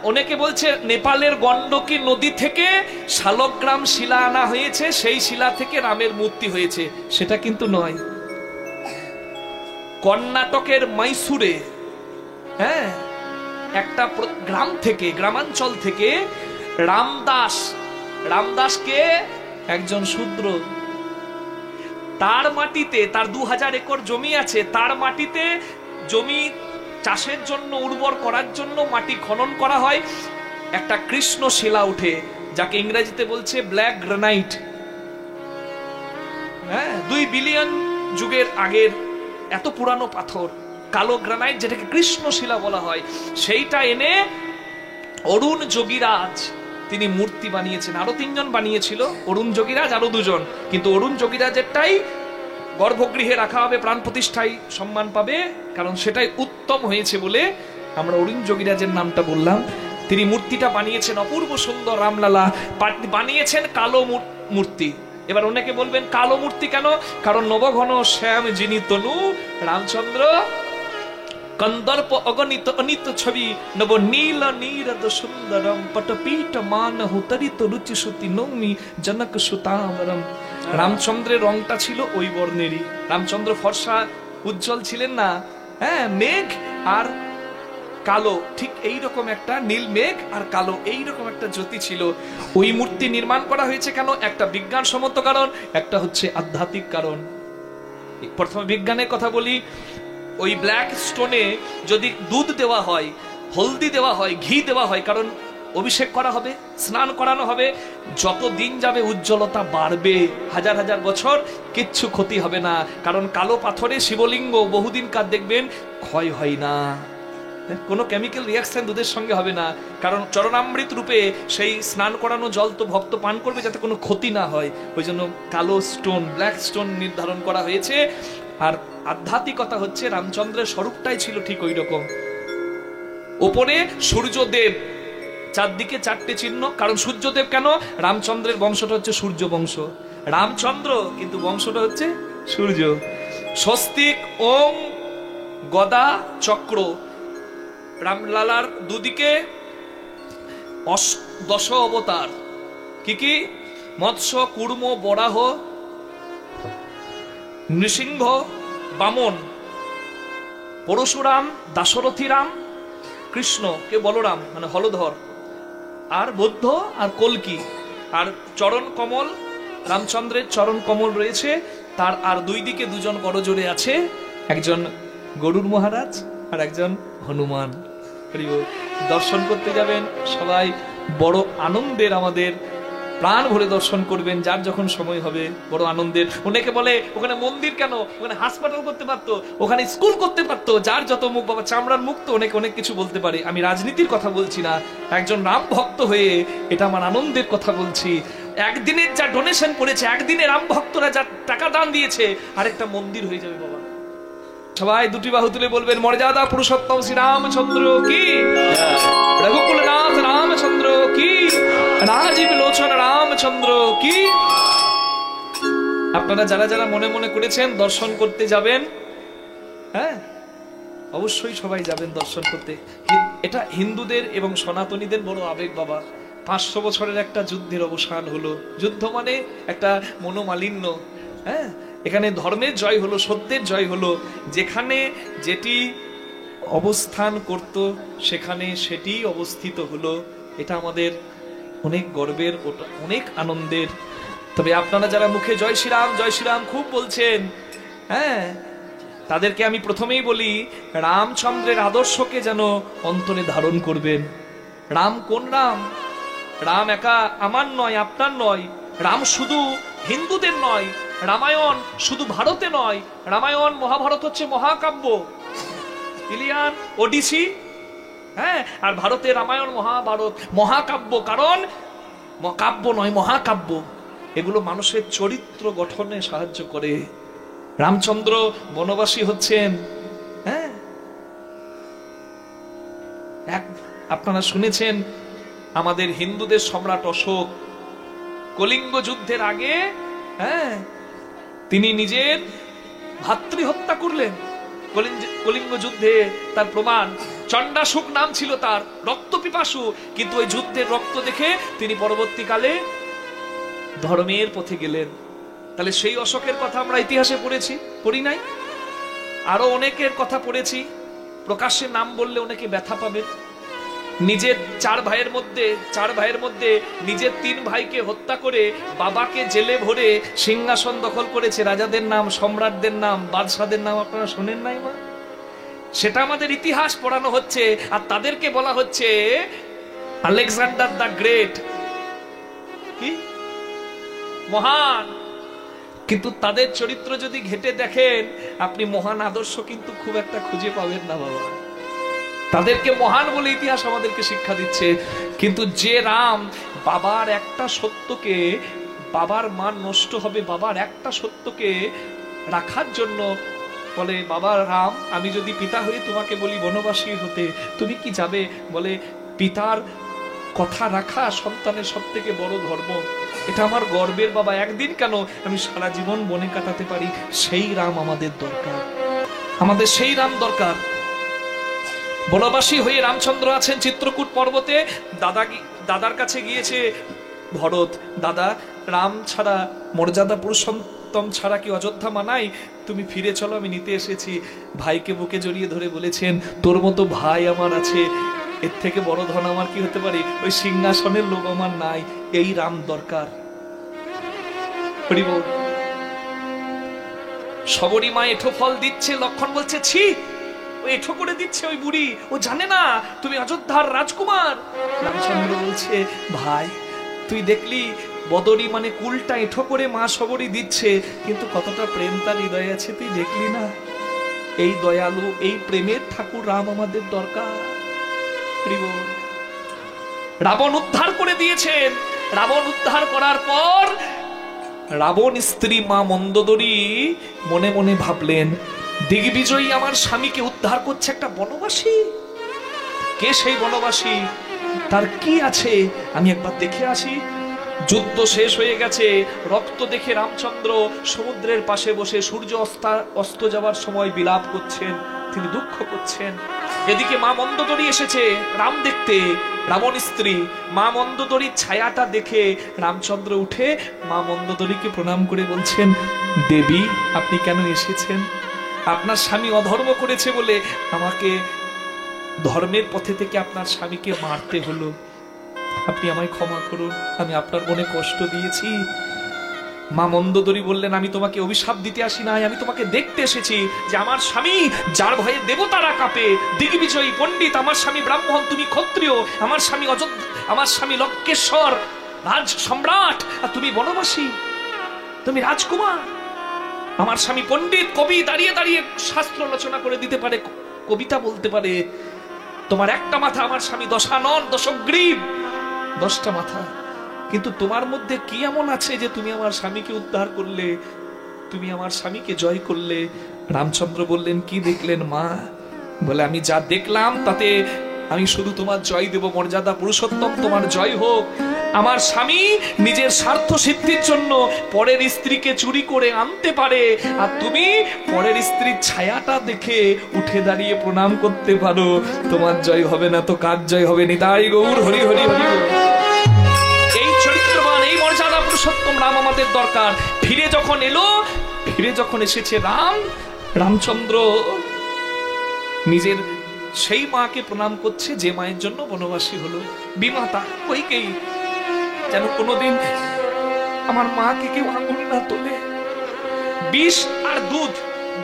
অনেকে বলছে নেপালের গণ্ডকী নদী থেকে শালগ্রাম শিলা আনা হয়েছে, সেই শিলা থেকে রামের মূর্তি হয়েছে। সেটা কিন্তু নয়। কর্ণাটকের মাইসুরে হ্যাঁ একটা গ্রাম থেকে, গ্রামাঞ্চল থেকে রামদাসকে একজন শূদ্র, তার মাটিতে, তার 2000 একর জমি আছে, তার মাটিতে জমি চাষের জন্য, উর্বর করার জন্য মাটি খনন করা হয়, একটা কৃষ্ণ শিলা উঠে, যাকে ইংরেজিতে বলছে ব্ল্যাক গ্রানাইট। হ্যাঁ, 2 বিলিয়ন যুগের আগের এত পুরানো পাথর, কালো গ্রানাইট, যেটাকে কৃষ্ণ শিলা বলা হয়। সেইটা এনে অরুণ যোগীরাজ তিনি মূর্তি বানিয়েছেন। আরো 3 জন বানিয়েছিল, অরুণ যোগীরাজ আরো 2 জন, কিন্তু অরুণ যোগীরাজেরটাই গর্ভগৃহে রাখা হবে, প্রাণ প্রতিষ্ঠায় সম্মান পাবে, কারণ সেটাই উত্তম হয়েছে বলে আমরা অরুণ যোগীরাজের নামটা বললাম। তিনি মূর্তিটা বানিয়েছেন, অপূর্ব সুন্দর রামলালা বানিয়েছেন, কালো মূর্তি। এবার অনেকে বলবেন কালো মূর্তি কেন? কারণ নবঘন শ্যাম যিনি তনু রামচন্দ্র, কন্দর্প অগণিত অনিত ছবি, নব নীল নীরদ সুন্দরম, পটপীঠ মান হুতরিত রুচি সুতি নৌমি জনক সুতামরম। রামচন্দ্রের রংটা ছিল ওই বর্ণেরই। রামচন্দ্র ফর্সা উজ্জ্বল ছিলেন না, হ্যাঁ, মেঘ আর কালো, ঠিক এইরকম একটা নীল মেঘ আর কালো এইরকম একটা জ্যোতি ছিল। ওই মূর্তি নির্মাণ করা হয়েছে কেন? একটা বিজ্ঞানসম্মত কারণ, একটা হচ্ছে আধ্যাত্মিক কারণ। প্রথমে বিজ্ঞানের কথা বলি। ওই ব্ল্যাক স্টোনে যদি দুধ দেওয়া হয়, হলদি দেওয়া হয়, ঘি দেওয়া হয়, কারণ অভিষেক করা হবে, স্নান করানো হবে, যত দিন যাবে উজ্জ্বলতা বাড়বে, হাজার হাজার বছর কিচ্ছু ক্ষতি হবে না। কারণ কালো পাথরে শিবলিঙ্গ বহুদিন কার দেখবেন ক্ষয় হয় না, কোনো কেমিক্যাল রিয়াকশন দুধের সঙ্গে হবে না, কারণ চরণামৃত রূপে সেই স্নান করানো জল তো ভক্ত পান করবে যাতে কোনো ক্ষতি না হয়। ওই জন্য কালো স্টোন, ব্ল্যাক স্টোন নির্ধারণ করা হয়েছে। আর আধ্যাত্মিকতা হচ্ছে রামচন্দ্রের স্বরূপটাই ছিল ঠিক ওই রকম। ওপরে সূর্যদেব, চারদিকে 4টে চিহ্ন, কারণ সূর্যদেব কেন? রামচন্দ্রের বংশটা হচ্ছে সূর্য বংশ, রামচন্দ্র কিন্তু বংশটা হচ্ছে সূর্য। স্বস্তিক, ওম, গদা, চক্র। রামলালার দুদিকে 10 অবতার, কি কি? মৎস্য, কুর্ম, বরাহ, নৃসিংহ, বামন, পরশুরাম, দাশরথী রাম, কৃষ্ণ কে বলরাম মানে হলধর, আর বৌদ্ধ আর কলকি। আর চরণ কমল, রামচন্দ্রের চরণ কমল রয়েছে, তার আর 2 দিকে 2 জন করজোড়ে আছে, একজন গরুড় মহারাজ আর একজন হনুমান। দর্শন করতে যাবেন সবাই, বড় আনন্দের, আমাদের প্রাণ ভরে দর্শন করবেন, যার যখন সময় হবে, বড় আনন্দের। অনেকে বলে ওখানে মন্দির কেন? ওখানে হাসপাতাল করতে পারতো, ওখানে স্কুল করতে পারতো, যার যত মুখ, বাবা চামড়ার মুখ তো অনেক অনেক কিছু বলতে পারে। আমি রাজনীতির কথা বলছি না, একজন রাম ভক্ত হয়ে এটা আমার আনন্দের কথা বলছি। একদিনের যা ডোনেশন করেছে, একদিনে রাম ভক্তরা যা টাকা দান দিয়েছে, আরেকটা মন্দির হয়ে যাবে বাবা। সবাই 2টি বাহু তুলে বলবেন মর্যাদা পুরুষোত্তম শ্রী রামচন্দ্র কি, রঘুকুলনাথ রামচন্দ্র কি, রাজীব লোচন রামচন্দ্র কি। আপনারা যারা যারা মনে মনে করেছেন দর্শন করতে যাবেন, হ্যাঁ অবশ্যই সবাই যাবেন দর্শন করতে। এটা হিন্দুদের এবং সনাতনীদের বড় আবেগ বাবা। 500 বছরের একটা যুদ্ধের অবসান হলো। যুদ্ধ মানে একটা মনোমালিন্য, হ্যাঁ, এখানে ধর্মের জয় হলো, সত্যের জয় হলো। যেখানে যেটি অবস্থান করত সেখানে সেটি অবস্থিত হলো। এটা আমাদের অনেক গর্বের, ওটা অনেক আনন্দের। তবে আপনারা যারা মুখে জয় শ্রীরাম খুব বলছেন, হ্যাঁ, তাদেরকে আমি প্রথমেই বলি রামচন্দ্রের আদর্শকে যেন অন্তরে ধারণ করবেন। রাম কোন রাম? রাম একা আমার নয়, আপনার নয়। রাম শুধু হিন্দুদের নয়, রামায়ণ শুধু ভারতে নয়, রামায়ণ মহাভারত হচ্ছে মহাকাব্য, ইলিয়ান, ওডিসি, হ্যাঁ, আর ভারতে রামায়ণ মহাভারত মহাকাব্য। কারণ কাব্য নয়, মহাকাব্য। এগুলো মানুষের চরিত্র গঠনে সাহায্য করে। রামচন্দ্র বনবাসী হচ্ছেন, হ্যাঁ, আপনারা শুনেছেন আমাদের হিন্দুদের সম্রাট অশোক কলিঙ্গ যুদ্ধের আগে, হ্যাঁ, তিনি নিজের ভাতৃ হত্যা করলেন। কলিঙ্গ যুদ্ধে তার প্রমাণ চণ্ডাসুক নাম ছিল তার, রক্ত পিপাসু, কিন্তু ওই যুদ্ধের রক্ত দেখে তিনি পরবর্তীকালে ধর্মের পথে গেলেন। তাহলে সেই অশোকের কথা আমরা ইতিহাসে পড়ি নাই? আরো অনেকের কথা পড়েছি, প্রকাশ্যে নাম বললে অনেকে ব্যথা পাবে। নিজের চার ভাইয়ের মধ্যে নিজের 3 ভাইকে হত্যা করে বাবাকে জেলে ভরে সিংহাসন দখল করেছে। রাজাদের নাম, সম্রাটদের নাম, বাদশাদের নাম আপনারা শোনেন নাই মা? সেটা আমাদের ইতিহাস পড়ানো হচ্ছে, আর তাদেরকে বলা হচ্ছে আলেকজান্ডার দ্য গ্রেট, কি মহান। কিন্তু তাদের চরিত্র যদি ঘেটে দেখেন আপনি মহান আদর্শ কিন্তু খুব একটা খুঁজে পাবেন না বাবা। তাদেরকে মহান বলে ইতিহাস আমাদেরকে শিক্ষা দিচ্ছে, কিন্তু যে রাম বাবার একটা সত্যকে, বাবার মান নষ্ট হবে বাবার একটা সত্যকে রাখার জন্য বলে, বাবা রাম আমি যদি পিতা হয়ে তোমাকে বলি বনবাসী হতে, তুমি কি যাবে? বলে পিতার কথা রাখা সন্তানের সব থেকে বড় ধর্ম, এটা আমার গর্বের বাবা, একদিন কেন আমি সারা জীবন বনে কাটাতে পারি। সেই রাম আমাদের দরকার, আমাদের সেই রাম দরকার। বনবাসী হয়ে রামচন্দ্র আছেন চিত্রকূট পর্বতে, দাদার কাছে গিয়েছে ভরত, দাদা রাম ছাড়া, মর্যাদা পুরুষোত্তম ছাড়া কি অযোধ্যা মানায়? তুমি ফিরে চলো, আমি নিতে এসেছি। ভাইকে বুকে জড়িয়ে ধরে বলেছেন, তোর মতো ভাই আমার আছে, এর থেকে বড় ধন আমার কি হতে পারে? ওই সিংহাসনের লোভ আমার নাই, এই রাম দরকার। সবরী মা এঠো ফল দিচ্ছে, লক্ষণ বলছে ছি, ও এঠো করে দিচ্ছে ওই বুড়ি, ও জানে না তুমি অযোধ্যার রাজকুমার। রামচন্দ্র বলছে, ভাই তুই দেখলি বদরি মানে কুলটা এঠো করে মা সবরী দিচ্ছে, কিন্তু কতটা প্রেম তার হৃদয়ে আছে তুই দেখলি না? এই দয়ালু, এই প্রেমের ঠাকুর রাম আমাদের দরকার। রাবণ উদ্ধার করে দিয়েছেন। রাবণ উদ্ধার করার পর রাবণ স্ত্রী মা মন্দোদরী মনে মনে ভাবলেন, দিগ্বিজয়ী আমার স্বামীকে উদ্ধার করছে একটা বনবাসী। কে সেই বনবাসী? তার কি আছে আমি একবার দেখে আসি। যুদ্ধ শেষ হয়ে গেছে, রক্ত দেখে রামচন্দ্র সমুদ্রের পাশে বসে সূর্য অস্ত যাওয়ার সময় বিলাপ করছেন, তিনি দুঃখ করছেন। এদিকে মা মন্দোদরী এসেছে রাম দেখতে, রাবণ স্ত্রী। মা মন্দোদরীর ছায়াটা দেখে রামচন্দ্র উঠে মা মন্দোদরীকে প্রণাম করে বলছেন, দেবী আপনি কেন এসেছেন? আপনার স্বামী অধর্ম করেছে বলে আমাকে ধর্মের পথে থেকে আপনার স্বামীকে মারতে হলো, আপনি আমায় ক্ষমা করুন, আমি আপনার মনে কষ্ট দিয়েছি। মা মন্দোদরী বললেন, আমি তোমাকে অভিশাপ দিতে আসি নাই, আমি তোমাকে দেখতে এসেছি যে আমার স্বামী যার ভয়ে দেবতারা কাঁপে, দিগ্বিজয়ী পণ্ডিত, আমার স্বামী ব্রাহ্মণ, তুমি ক্ষত্রিয়, আমার স্বামী আমার স্বামী লঙ্কেশ্বর রাজ সম্রাট, আর তুমি বনবাসী, তুমি রাজকুমার। আমার স্বামী পণ্ডিত, কবি, দাঁড়িয়ে দাঁড়িয়ে শাস্ত্র রচনা করে দিতে পারে, কবিতা বলতে পারে। তোমার একটা মাথা, আমার স্বামী দশানন, দশগ্রীব, 10টা মাথা। কিন্তু তোমার মধ্যে কি এমন আছে যে তুমি আমার স্বামীকে উদ্ধার করলে, তুমি আমার স্বামীকে জয় করলে? রামচন্দ্র বললেন, কি দেখলেন মা? বলে, আমি যা দেখলাম তাতে আমি শুধু তোমার জয় দেব, মর্যাদা পুরুষোত্তম তোমার জয় হোক। আমার স্বামী নিজের স্বার্থ সিদ্ধির জন্য পরের স্ত্রীকে চুরি করে আনতে পারে, আর তুমি পরের স্ত্রীর ছায়াটা দেখে উঠে দাঁড়িয়ে প্রণাম করতে পারো, তোমার জয় হবে না তো কার জয় হবে? নিতাই গৌর হরি হরি হরি। এই চরিত্রবান, এই মর্যাদা পুরুষোত্তম রাম আমাদের দরকার। ফিরে যখন এসেছে রামচন্দ্র নিজের সেই মাকে প্রণাম করছে যে মায়ের জন্য বনবাসী হলো, বিমাতা কইকেয়ী। যেন কোনোদিন আমার মাকে কেউ আঙুল না তোলে। বিষ আর দুধ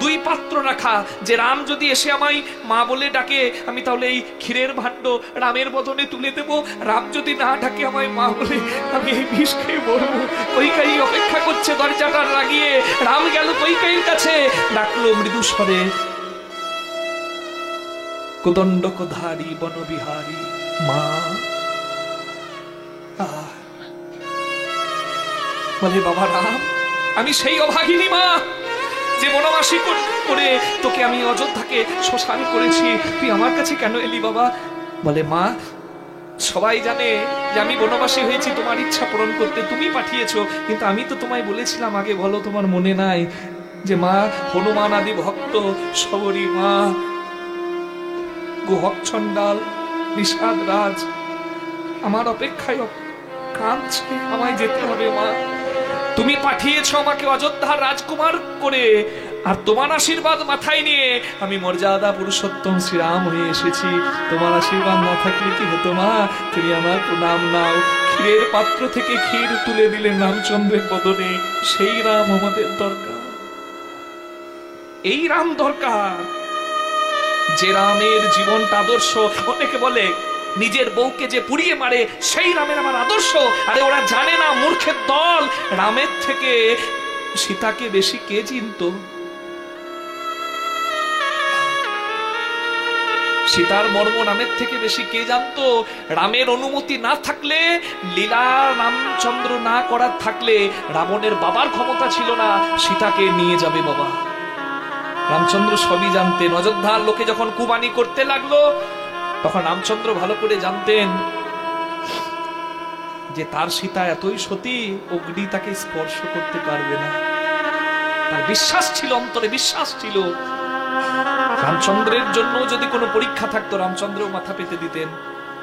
2 পাত্র রাখা, যে রাম যদি এসে আমায় মা বলে ডাকে আমি তাহলে এই ক্ষীরের ভাণ্ড রামের বদনে তুলে দেব, রাম যদি না ডাকে আমায় মা বলে আমি এই বিষ খেয়ে মরবো। কইকেয়ী অপেক্ষা করছে দরজাটা লাগিয়ে। রাম গেল কইকেয়ীর কাছে, ডাকলো মৃদু স্বরে, কোদণ্ডকধারী বনবিহারী মা। বলে, বাবা রাম, আমি সেই অভাগিনী মা যে বনবাসী করে তোকে আমি অযোধ্যাকে শ্মশান করেছি, তুই আমার কাছে কেন এলি বাবা? বলে, মা সবাই জানে যে আমি বনবাসী হয়েছি তোমার ইচ্ছা পূরণ করতে, তুমি পাঠিয়েছো, কিন্তু আমি তো তোমায় বলেছিলাম আগে, বলো তোমার মনে নাই যে মা হনুমান আদি ভক্ত সবরী মা গুহক ছন্ডাল নিষাদ রাজ আমার অপেক্ষায় কাঁদছে, আমায় যেতে হবে মা। তুমি পাঠিয়েছো আমাকে অযোধ্যার রাজকুমার করে, আর তোমার আশীর্বাদ মাথায় নিয়ে আমি মর্যাদা পুরুষোত্তম শ্রীরাম হয়ে এসেছি। তোমার আশীর্বাদ না থাকলে কি হতো মা? তুমি আমার প্রণাম নাও। ক্ষীরের পাত্র থেকে ক্ষীর তুলে দিলেন রামচন্দ্রের বদনে। সেই রাম আমাদের দরকার, এই রাম দরকার, যে রামের জীবনটা আদর্শ। অনেকে বলে নিজের বউকে যে পুড়িয়ে মারে সেই রামের আমার আদর্শ। আরে ওরা জানে না, মূর্খের দল। রামের থেকে সীতাকে বেশি কে চিনত? সীতার মর্ম রামের থেকে বেশি কে জানতো? রামের অনুমতি না থাকলে, লীলা রামচন্দ্র না করার থাকলে, রাবণের বাবার ক্ষমতা ছিল না সীতাকে নিয়ে যাবে বাবা। রামচন্দ্র সবই জানতেন। অযোধ্যার লোকে যখন কুবানি করতে লাগলো, তখন রামচন্দ্র ভালো করে জানতেন যে তার সীতা এতই সতী, অগ্নি তাকে স্পর্শ করতে পারবে না। তার বিশ্বাস ছিল, অন্তরে বিশ্বাস ছিল। রামচন্দ্রের জন্য যদি কোনো পরীক্ষা থাকতো, রামচন্দ্র মাথা পেতে দিতেন।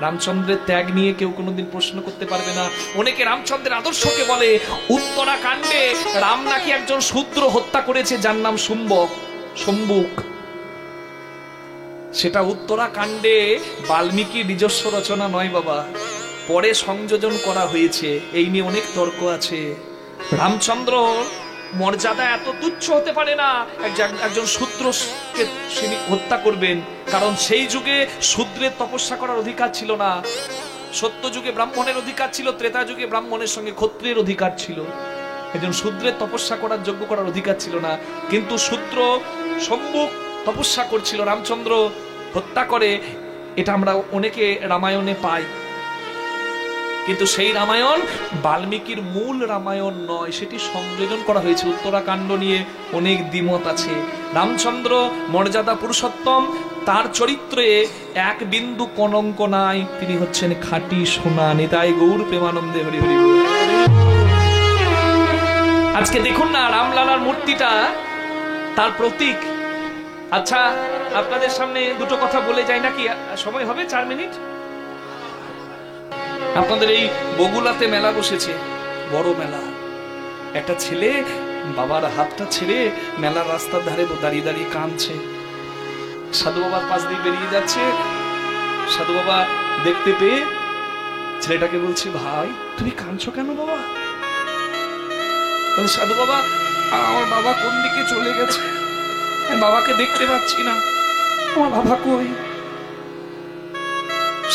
রামচন্দ্রের ত্যাগ নিয়ে কেউ কোনোদিন প্রশ্ন করতে পারবে না। অনেকে রামচন্দ্রের আদর্শকে বলে উত্তরাকাণ্ডে রাম নাকি একজন শূদ্র হত্যা করেছে, যার নাম সম্বুক। সেটা উত্তরাকাণ্ডে বাল্মীকি নিজস্ব রচনা নয় বাবা, পরে সংযোজন করা হয়েছে। এই নিয়ে অনেক তর্ক আছে। রামচন্দ্র মর্যাদা এত তুচ্ছ হতে পারে না একজন শূদ্রকে হত্যা করবেন, কারণ সেই যুগে শূদ্রের তপস্যা করার অধিকার ছিল না। সত্য যুগে ব্রাহ্মণের অধিকার ছিল, ত্রেতা যুগে ব্রাহ্মণের সঙ্গে ক্ষত্রিয়ের অধিকার ছিল। একজন শূদ্রের তপস্যা করার যোগ্য করার অধিকার ছিল না। কিন্তু শূদ্র সম্মুখ তপস্যা করছিল, রামচন্দ্র হত্যা করে। এটা আমরা অনেকে রামায়ণে পাই, কিন্তু সেই রামায়ণ বাল্মীকির মূল রামায়ণ নয়, সেটি সংযোজন করা হয়েছে। উত্তরাকাণ্ড নিয়ে অনেক দ্বিমত আছে। রামচন্দ্র মর্যাদা পুরুষোত্তম, তার চরিত্রে এক বিন্দু কলঙ্ক নাই। তিনি হচ্ছেন খাঁটি সোনা। নিতাই গৌর প্রেমানন্দে হরি হরি। আজকে দেখুন না রামলালার মূর্তিটা, তার প্রতীক। আচ্ছা, আপনাদের সামনে দুটো কথা বলে যাই নাকি? সময় হবে 4 মিনিট? আপনাদের এই বগুলাতে মেলা বসেছে, বড় মেলা। একটা ছেলে বাবার হাতটা ছেড়ে মেলার রাস্তার ধারে দাঁড়িয়ে দাঁড়িয়ে কাঁদছে। সাধু বাবার পাশ দিয়ে বেরিয়ে যাচ্ছে। সাধু বাবা দেখতে পেয়ে ছেলেটাকে বলছে, ভাই তুমি কাঁদছো কেন বাবা? সাধু বাবা, আমার বাবা কোন দিকে চলে গেছে, আমি বাবাকে দেখতে পাচ্ছি না, আমার বাবা কই?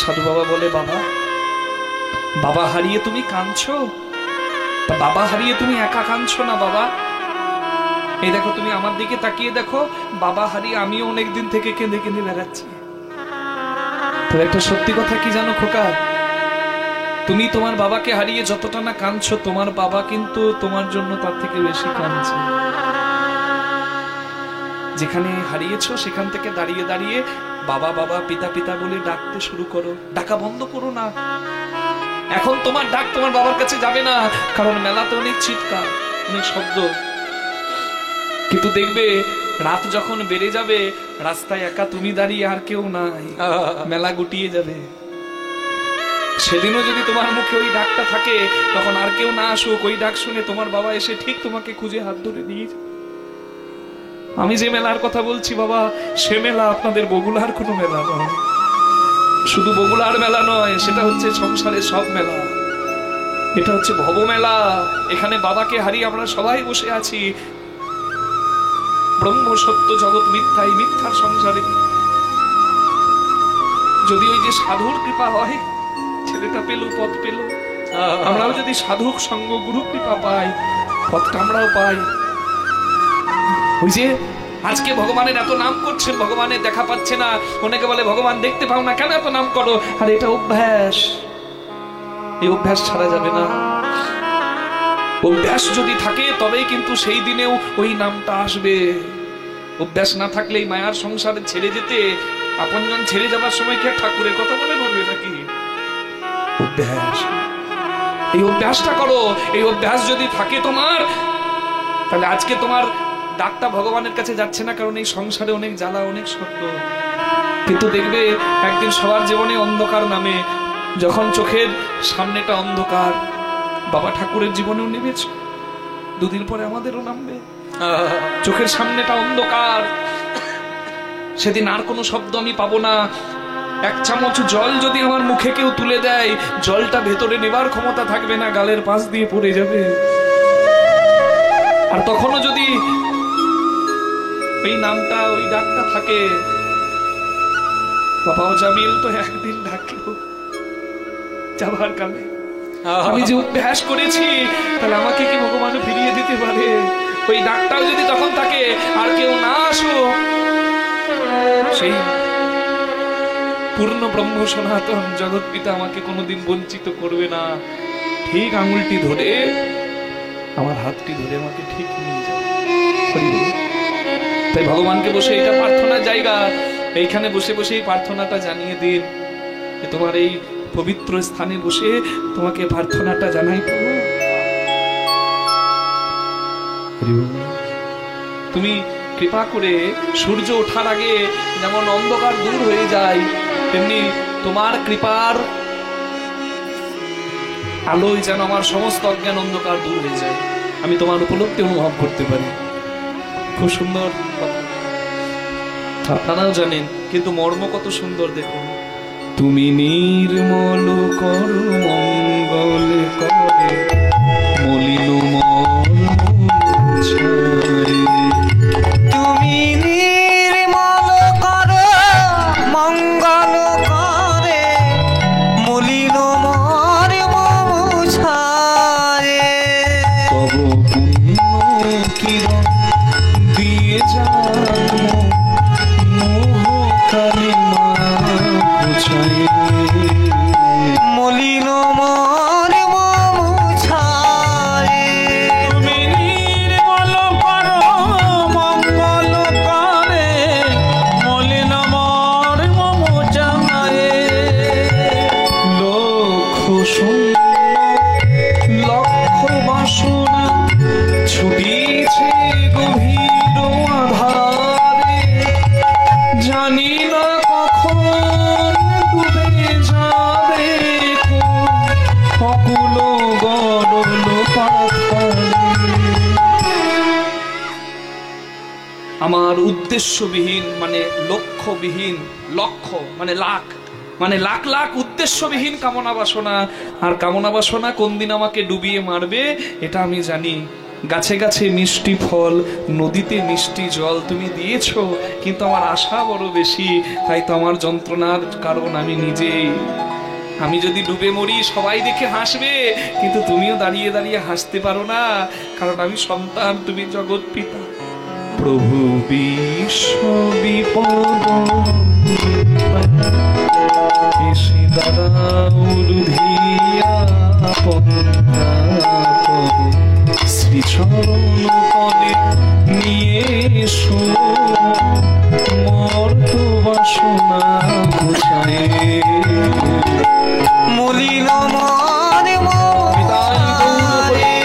সাধু বাবা বলে, বাবা হারিয়ে তুমি কাঁদছো? তা বাবা হারিয়ে তুমি একা কাঁদছো না বাবা। এই দেখো, তুমি আমার দিকে তাকিয়ে দেখো, বাবা হারিয়ে আমিও অনেকদিন থেকে কেঁদে কেঁদে বেড়াচ্ছি। তো একটা সত্যি কথা কি জানো খোকা, তুমি তোমার বাবাকে হারিয়ে যতটা না কাঁদছো, তোমার বাবা কিন্তু তোমার জন্য তার থেকে বেশি কাঁদছে। যেখানে হারিয়েছো সেখান থেকে দাঁড়িয়ে দাঁড়িয়ে বাবা বাবা, পিতা পিতা বলে ডাকতে শুরু করো। ডাকা বন্ধ করো না। এখন তোমার ডাক তোমার বাবার কাছে যাবে না, কারণ মেলাতে অনেক চিৎকার, অনেক শব্দ। কিন্তু দেখবে রাত যখন বেড়ে যাবে, রাস্তায় একা তুমি দাঁড়িয়ে, আর কেউ নাই, মেলা গুটিয়ে যাবে। সেদিনও যদি তোমার মুখে ওই ডাকটা থাকে, তখন আর কেউ না আসুক, ওই ডাক শুনে তোমার বাবা এসে ঠিক তোমাকে খুঁজে হাত ধরে নিয়ে যাবে। আমি যে মেলার কথা বলছি বাবা, সে মেলা আপনাদের বগুলার কোনো মেলা নয়। শুধু বগুলার মেলা নয়, সেটা হচ্ছে সংসারের সব মেলা। এটা হচ্ছে ভব মেলা। এখানে বাবাকে হারিয়ে আমরা সবাই বসে আছি। ব্রহ্ম সত্য, জগৎ মিথ্যা, এই মিথ্যার সংসারে যদি ওই যে সাধুর কৃপা হয়, ছেলেটা পেল, পথ পেল। আমরাও যদি সাধুক সঙ্গ, গুরু কৃপা পাই, পথটা আমরাও পাই। ওই যে আজকে ভগবানের এত নাম করছেন, ভগবানের দেখা পাচ্ছে না। অনেকে বলে ভগবান দেখতে পাও না কেন, এত নাম করো? আর এটা অভ্যাস, এই অভ্যাস ছাড়া যাবে না। অভ্যাস যদি থাকে তবেই কিন্তু সেই দিনেও ওই নামটা আসবে। অভ্যাস না থাকলে এই মায়ার সংসারে ছেড়ে যেতে, আপনজন ছেড়ে যাবার সময় কি ঠাকুরের কথা মনে পড়বে নাকি? অভ্যাস, এই অভ্যাসটা করো। এই অভ্যাস যদি থাকে তোমার, তাহলে আজকে তোমার ডাকটা ভগবানের কাছে যাচ্ছে না, কারণ এই সংসারে অনেক জ্বালা, অনেক শব্দ। কিন্তু দেখবে একদিন সবার জীবনে অন্ধকার নামে, যখন চোখের সামনেটা অন্ধকার, বাবা ঠাকুরের জীবনেও নেমেছে, দুদিন পরে আমাদেরও নামবে। চোখের সামনেটা অন্ধকার, সেদিন আর কোনো শব্দ আমি পাবো না। এক চামচ জল যদি আমার মুখে কেউ তুলে দেয়, জলটা ভেতরে নেবার ক্ষমতা থাকবে না, গালের পাশ দিয়ে পড়ে যাবে। আর তখনও যদি ওই নামটা, ওই ডাকটা থাকে, বাবা জামিল তো একদিন ডাকলো যাবার কালে, আমি যে অভ্যাস করেছি, তাহলে আমাকে কি ভগবান ফিরিয়ে দিতে পারে? ওই ডাকটাও যদি তখন থাকে, আর কেউ না আসো, সেই পূর্ণ ব্রহ্ম সনাতন জগৎ পিতা আমাকে কোনোদিন বঞ্চিত করবে না। ঠিক আঙুলটি ধরে, আমার হাতটি ধরে আমাকে ঠিক নিয়ে যাবে। তাই ভগবানকে বসে, এটা প্রার্থনার জায়গা, এইখানে বসে বসে এই প্রার্থনাটা জানিয়ে দিন। তোমার এই পবিত্র স্থানে বসে তোমাকে প্রার্থনাটা জানাই। তুমি কৃপা করে সূর্য ওঠার আগে যেমন অন্ধকার দূর হয়ে যায়, তেমনি তোমার কৃপার আলোয় যেন আমার সমস্ত অজ্ঞান অন্ধকার দূর হয়ে যায়, আমি তোমার উপলব্ধি অনুভব করতে পারি। খুব সুন্দর কথা, আপনারাও জানেন, কিন্তু মর্ম কত সুন্দর দেখুন। তুমি নির্মল করো মঙ্গল করে, মলিন তুমি নির্মল করো মঙ্গল করে, মলিন মর্ম মুছায়ে। তব পুণ্য কিরণ দিয়ে যাও মোহ কালিমা ঘুচায়ে, মলিন মর্ম মুছায়ে। তুমি নির্মল করো মঙ্গল করে, মলিন মর্ম মুছায়ে। লক্ষ শূন্য লক্ষ বাসনা ছুটিছে গভীর আধারে, জানি না কখন ডুবে যাবে অকুল গরল পাথারে। আমার উদ্দেশ্যবিহীন মানে লক্ষ্যবিহীন, লক্ষ্য মানে লাখ, মানে লাখ লাখ উদ্দেশ্যবিহীন কামনা বাসনা, আর কামনা বাসনা কোন দিন আমাকে ডুবিয়ে মারবে এটা আমি জানি। গাছে গাছে মিষ্টি ফল, নদীতে মিষ্টি জল তুমি দিয়েছো, কিন্তু আমার আশা বড় বেশি, তাই তো আমার যন্ত্রণার কারণ আমি নিজেই। আমি যদি ডুবে মরি সবাই দেখে হাসবে, কিন্তু তুমিও দাঁড়িয়ে দাঁড়িয়ে হাসতে পারো না, কারণ আমি সন্তান, তুমি জগৎ পিতা। প্রভু বিশ্ব বিপদ এসে দাঁড়াও রুধিয়া পন্থা, শ্রীচরণ তলে নিয়ে এসো মর্ত বাসনা ঘুচায়ে, মলিন মর্ম মুছায়ে।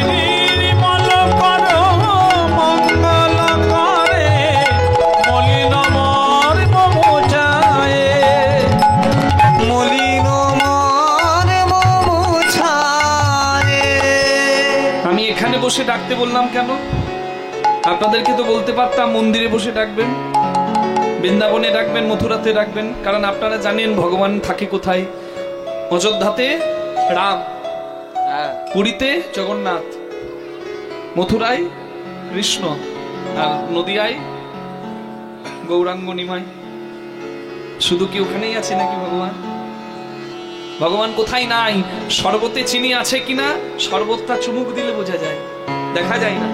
নির্মল করো মঙ্গল করে, মলিন মর্ম মুছায়ে। মলিন মর্ম মুছায়ে। আমি এখানে বসে ডাকতে বললাম কেন? আপনাদেরকে তো বলতে পারতাম মন্দিরে বসে ডাকবেন, বৃন্দাবনে ডাকবেন, মথুরাতে ডাকবেন, কারণ আপনারা জানেন ভগবান থাকে কোথায়। অযোধ্যাতে রাম, পুরীতে জগন্নাথ, মথুরায় কৃষ্ণ, আর নদিয়ায় গৌরাঙ্গ নিমাই। শুধু কি ওখানেই আছে নাকি ভগবান? ভগবান কোথায় নাই? শরবতে চিনি আছে কিনা শরবতটা চুমুক দিলে বোঝা যায়, দেখা যায় না।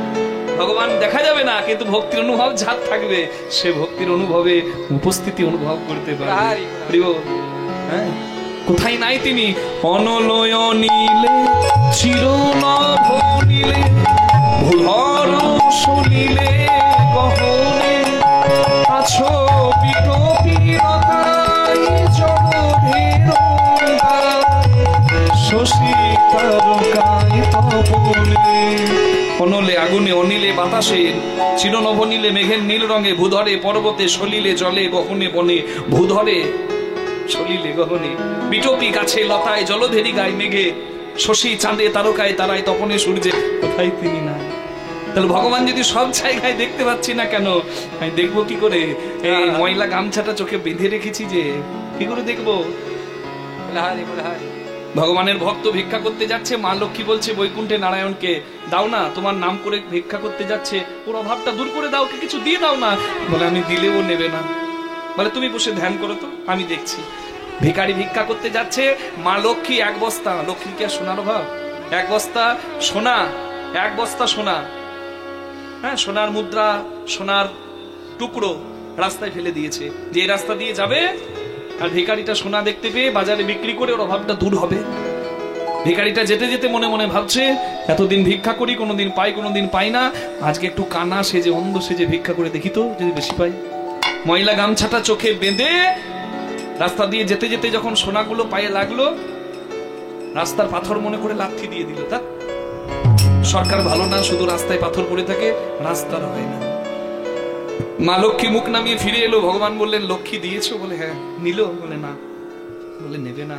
ভগবান দেখা যাবে না, কিন্তু ভক্তির অনুভব যার থাকবে সে ভক্তির অনুভবে উপস্থিতি অনুভব করতে পারে। হ্যাঁ, কোথায় নাই তিনি? অনলয় নীলে চিরনভ নীলে ভূধর সলিলে গহনে আছো পিতপিরতাই জগধের শশী তারকায় তপনে। অনলে আগুনে অনিলে বাতাসে চিরনভনীলে মেঘের নীল রঙে ভূধরে পর্বতে সলিলে জলে গহনে বনে ভূধরে সলিলে গহনে বিটপি গাছে লতায় জলধেরি গায়ে মেঘে শশী চাঁদে তারকায় তারায় তপনে সূর্যে কোথায় তিনি না। তাহলে ভগবান যদি সব জায়গায় দেখতে পাচ্ছি না কেন, আমি দেখবো কি করে? এই ময়লা গামছাটা চোখে বেঁধে রেখেছি যে, কি করে দেখবো? ভগবানের ভক্ত ভিক্ষা করতে যাচ্ছে, মা লক্ষ্মী বলছে বৈকুণ্ঠে নারায়ণকে, দাও না, তোমার নাম করে ভিক্ষা করতে যাচ্ছে, ওর অভাবটা দূর করে দাও, কে কিছু দিয়ে দাও না। বলে আমি দিলেও নেবে না। বলে তুমি বসে ধ্যান করো তো, আমি দেখছি। ভিখারি ভিক্ষা করতে যাচ্ছে, মা লক্ষ্মী এক বস্তা, লক্ষ্মী কি আর সোনার অভাব? এক বস্তা সোনা, এক বস্তা সোনা, হ্যাঁ, সোনার মুদ্রা, সোনার টুকরো রাস্তায় ফেলে দিয়েছে, যে রাস্তা দিয়ে যাবে আর ভিখারিটা সোনা দেখতে পেয়ে বাজারে বিক্রি করে ওর অভাবটা দূর হবে। ভিখারিটা যেতে যেতে মনে মনে ভাবছে, এতদিন ভিক্ষা করি, কোনোদিন পাই কোনোদিন পাই না, আজকে একটু কানা সেজে অন্ধ সেজে ভিক্ষা করে দেখি তো, যদি বেশি পাই। ময়লা গামছাটা চোখে বেঁধে রাস্তা দিয়ে যেতে যেতে যখন সোনাগুলো পায়ে লাগলো, রাস্তার পাথর মনে করে লাথি দিয়ে দিল। তা সরকার ভালো না, শুধু রাস্তায় পাথর পড়ে থাকে, রাস্তার হয় না। মা লক্ষ্মী মুখ নামিয়ে ফিরে এলো, ভগবান বললেন লক্ষ্মী দিয়েছো? বলে হ্যাঁ। নিল? বলে না। বলে নেবে না।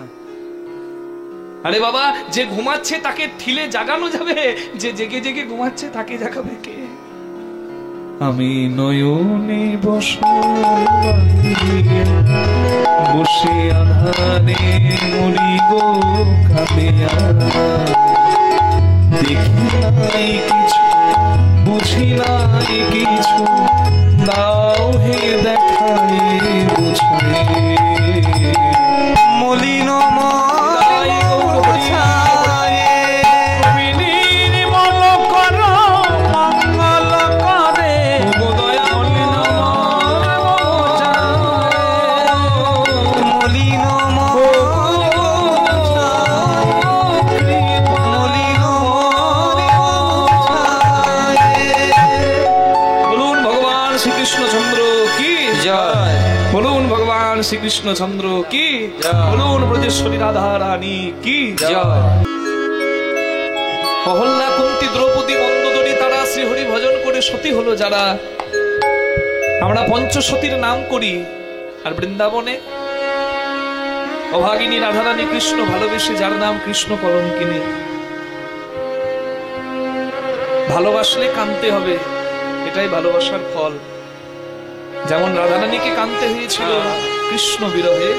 আরে বাবা, যে ঘুমাচ্ছে তাকে ঠিলে জাগানো যাবে, যে জেগে জেগে ঘুমাচ্ছে তাকে জাগাবে কে? আমি নয়নে বসে আধারে মরি গো কাঁদিয়া, দেখি নাই কিছু, বুঝি নাই কিছু, দাও হে দেখাই বুঝাই। মলিন শ্রীকৃষ্ণচন্দ্র কি বলুন, ব্রজেশ্বরী রাধা রানী কি জয়। অহল্যা কুন্তী দ্রৌপদী মন্দোদরী তারা শ্রীহরি ভজন করে সতী হলো যারা। আমরা পঞ্চসতীর নাম করি, আর বৃন্দাবনে অভাগিনী রাধারানী কৃষ্ণ ভালোবেসে যার নাম কৃষ্ণ কলঙ্কিনী। ভালোবাসলে কাঁদতে হবে, এটাই ভালোবাসার ফল। যেমন রাধারানীকে কাঁদতে হয়েছিল কৃষ্ণ বিরহে,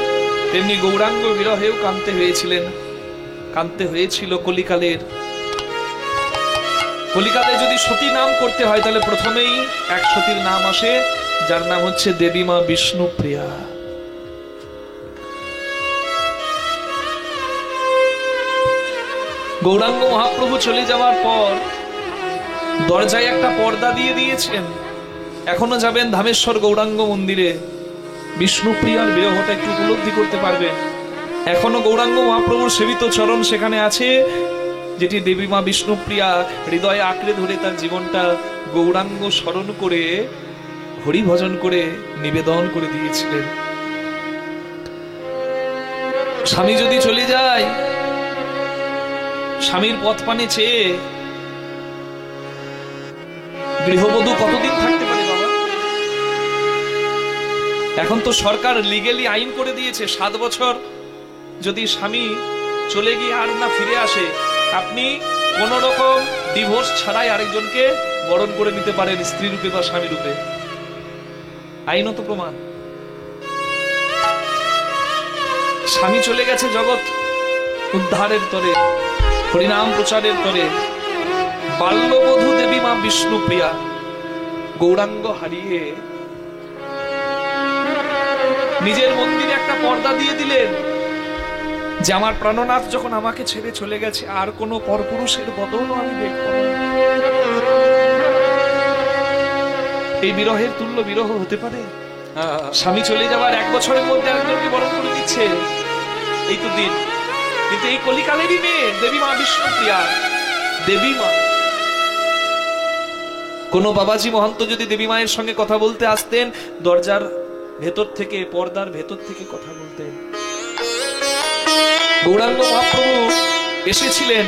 তেমনি গৌরাঙ্গ বিরহেও কাঁদতে হয়েছিলেন, কাঁদতে হয়েছিল কলিকালের। কলিকালে যদি সতী নাম করতে হয়, তাহলে প্রথমেই এক সতীর নাম আসে, যার নাম হচ্ছে দেবী মা বিষ্ণুপ্রিয়া। গৌরাঙ্গ মহাপ্রভু চলে যাওয়ার পর দরজায় একটা পর্দা দিয়ে দিয়েছেন। এখনো যাবেন ধামেশ্বর গৌরাঙ্গ মন্দিরে, বিষ্ণুপ্রিয়ার বিরহটা একটু উপলব্ধি করতে পারবেন। এখনো গৌরাঙ্গ মহাপ্রভুর সেবিত চরণ সেখানে আছে, যেটি দেবী মা বিষ্ণুপ্রিয়া হৃদয়ে আঁকড়ে ধরে তার জীবনটা গৌরাঙ্গ স্মরণ করে হরি ভজন করে নিবেদন করে দিয়েছিলেন। স্বামী যদি চলে যায়, স্বামীর পথ পানে চেয়ে গৃহবধূ কতদিন থাকতে পারে বাবা? এখন তো সরকার লিগেলি আইন করে দিয়েছে, 7 বছর যদি স্বামী চলে গিয়ে আর না ফিরে আসে, আপনি কোন রকম ডিভোর্স ছাড়াই আরেকজনকে বরণ করে নিতে পারেন, স্ত্রী রূপে বা স্বামী রূপে। আইনত প্রমাণ। স্বামী চলে গেছে জগৎ উদ্ধারের তরে, হরিনাম প্রচারের তরে। বাল্যবধূ দেবী মা বিষ্ণুপ্রিয়া গৌরাঙ্গ হারিয়ে নিজের মন্দিরে একটা পর্দা দিয়ে দিলেন, যে আমার প্রাণনাথ যখন আমাকে ছেড়ে চলে গেছে, আর কোন পরপুরুষের বদলও আমি দেখব না। এই বিরহের তুল্য বিরহ হতে পারে? স্বামী চলে যাওয়ার 1 বছরের মধ্যে একজনকে বরণ করে দিচ্ছে, এই তো দিন। কিন্তু এই কলিকালেরই মেয়ে দেবী মা বিষ্ণুপ্রিয়া, দেবী মা। কোন বাবাজি মহন্ত যদি দেবী মায়ের সঙ্গে কথা বলতে আসতেন, দরজার ভেতর থেকে, পর্দার ভেতর থেকে কথা বলতেন। গৌরাঙ্গ মহাপ্রভু এসেছিলেন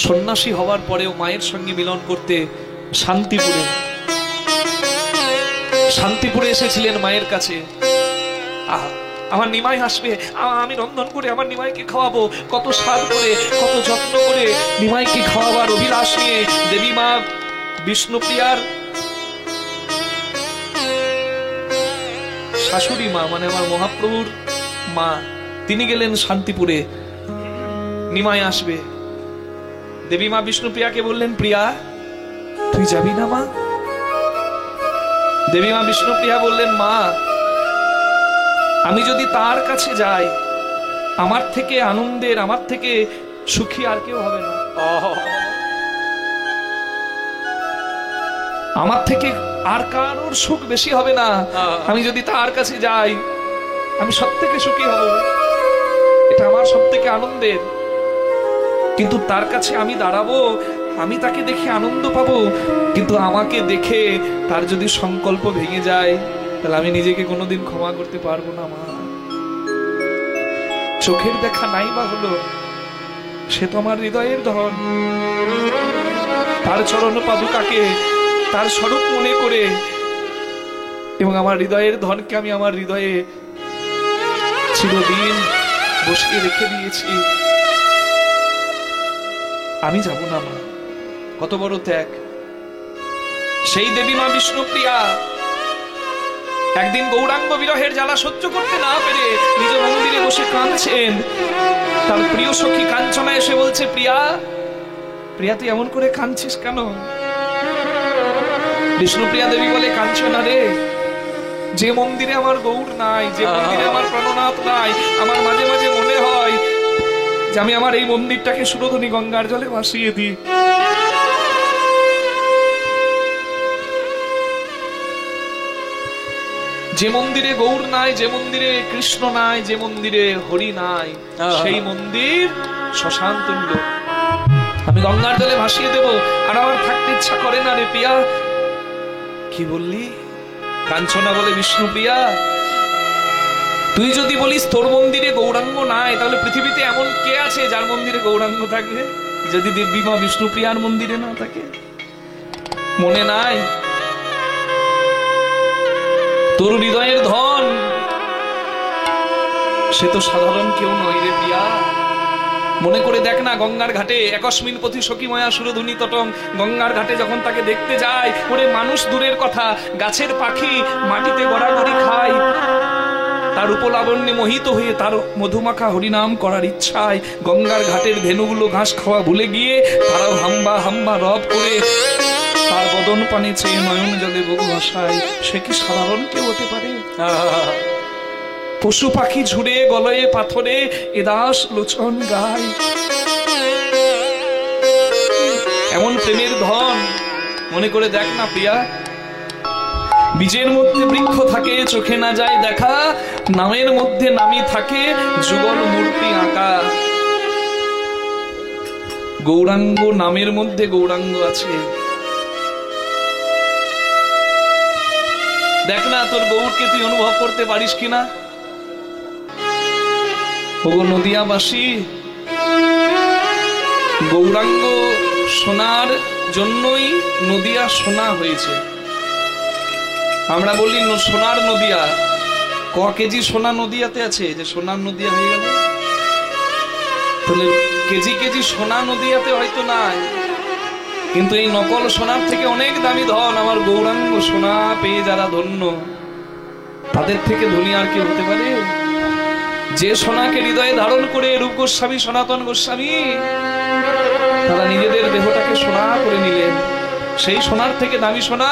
সন্ন্যাসী হওয়ার পরেও মায়ের সঙ্গে মিলন করতে শান্তিপুরে এসেছিলেন মায়ের কাছে। আমার নিমাই আসবে, আমি রন্ধন করে আমার নিমাইকে খাওয়াবো, কত স্বাদ করে কত যত্ন করে নিমাইকে খাওয়াবার অভিলাষ নিয়ে দেবী মা বিষ্ণুপ্রিয়ার শাশুড়ি মা, মানে আমার মহাপ্রভুর মা, তিনি গেলেন শান্তিপুরে। নিমাই আসবে, দেবী মা বিষ্ণুপ্রিয়াকে বললেন, প্রিয়া তুই যাবি না মা? দেবী মা বিষ্ণুপ্রিয়া বললেন, মা আমি যদি তার কাছে যাই, আমার থেকে আনন্দের, আমার থেকে সুখী আর কেউ হবে না। আমার থেকে আর কারোর সুখ বেশি হবে না। আমি যদি তার কাছে যাই, আমি সব থেকে সুখী হব, এটা আমার সব থেকে আনন্দের। কিন্তু তার কাছে আমি দাঁড়াবো, আমি তাকে দেখে আনন্দ পাবো, কিন্তু আমাকে দেখে তার যদি সংকল্প ভেঙে যায়, তাহলে আমি নিজেকে কোনোদিন ক্ষমা করতে পারবো না। মা চোখের দেখা নাই বা হলো, সে তো আমার হৃদয়ের ধন। তার চরণ পাদুকাকে তার স্বরূপ মনে করে এবং আমার হৃদয়ের ধনকে আমি আমার হৃদয়ে চিরদিন বসিয়ে রেখে দিয়েছি। আমি যাব না মা। কত বড় ত্যাগ! সেই দেবী মা বিষ্ণুপ্রিয়া একদিন গৌরাঙ্গ বিরহের জ্বালা সহ্য করতে না পেরে নিজ মন্দিরে বসে কাঁদছেন। তার প্রিয় সখী কাঞ্চনা এসে বলছে, প্রিয়া প্রিয়া তুই এমন করে কাঁদছিস কেন? বিষ্ণুপ্রিয়া দেবী বলে, কাঞ্চনা রে, যে মন্দিরে আমার গৌর নাই, যে মন্দিরে আমার প্রাণনাথ নাই, আমার মাঝে মাঝে মনে হয় যে আমি আমার এই মন্দিরটাকে সুরধনী গঙ্গার জলে ভাসিয়ে দিই। যে মন্দিরে গৌর নাই, যে মন্দিরে কৃষ্ণ নাই, যে মন্দিরে হরি নাই, সেই মন্দির শ্মশান তুল্য। আমি গঙ্গার জলে ভাসিয়ে দেব, আর আমার থাকতে ইচ্ছা করে না রে প্রিয়া। কি বললি? কাঞ্চনা বলে, বিষ্ণুপ্রিয়া তুই যদি বলিস তোর মন্দিরে গৌরাঙ্গ নাই, তাহলে পৃথিবীতে এমন কে আছে যার মন্দিরে গৌরাঙ্গ থাকবে, যদি দেবী মা বিষ্ণুপ্রিয়ার মন্দিরে না থাকে? মনে নাই তোর হৃদয়ের ধন, সে তো সাধারণ কেউ নয় রে প্রিয়া। মনে করে দেখ না, গঙ্গার ঘাটে একস্মিন পথি সখীময়া সুরধুনী তটং, গঙ্গার ঘাটে যখন তাকে দেখতে যায়, ওরে মানুষ দূরের কথা, গাছের পাখি মাটিতে গড়াগড়ি খায়, তার উপলাবণ্যে মোহিত হয়ে তার মধুমাখা হরিনাম করার ইচ্ছায় গঙ্গার ঘাটের ধেনুগুলো ঘাস খাওয়া ভুলে গিয়ে তারাও হাম্বা হাম্বা রব করে তার বদন পানে চেয়ে নয়ন জলে বহু ভাষায়। সে কি সাধারণ কেউ হতে পারে? পশু পাখি ঝুড়ে গলয়ে পাথরে এদাস লোচন গায়, এমন প্রেমের ধন। মনে করে দেখ না প্রিয়া, বীজের মধ্যে বৃক্ষ থাকে, চোখে না যায় দেখা, নামের মধ্যে নামই থাকে, যুগল মূর্তি আঁকা। গৌরাঙ্গ নামের মধ্যে গৌরাঙ্গ আছে। দেখ না তোর গৌরকে তুই অনুভব করতে পারিস কিনা। ওগো নদিয়াবাসী, গৌরাঙ্গ সোনার জন্যই নদিয়া সোনা হয়েছে। আমরা বলি সোনার নদিয়া, ক কেজি সোনা নদিয়াতে আছে যে সোনার নদিয়া হয়ে গেল? তাহলে কেজি কেজি সোনা নদিয়াতে হয়তো নাই, কিন্তু এই নকল সোনার থেকে অনেক দামি ধন আমার গৌরাঙ্গ সোনা পেয়ে যারা ধন্য, তাদের থেকে ধনী আর কেউ হতে পারে? যে সোনাকে হৃদয়ে ধারণ করে রূপ গোস্বামী, সনাতন গোস্বামী, তারা নিজেদের দেহটাকে সোনা করে নিলেন। সেই সোনার থেকে দামি সোনা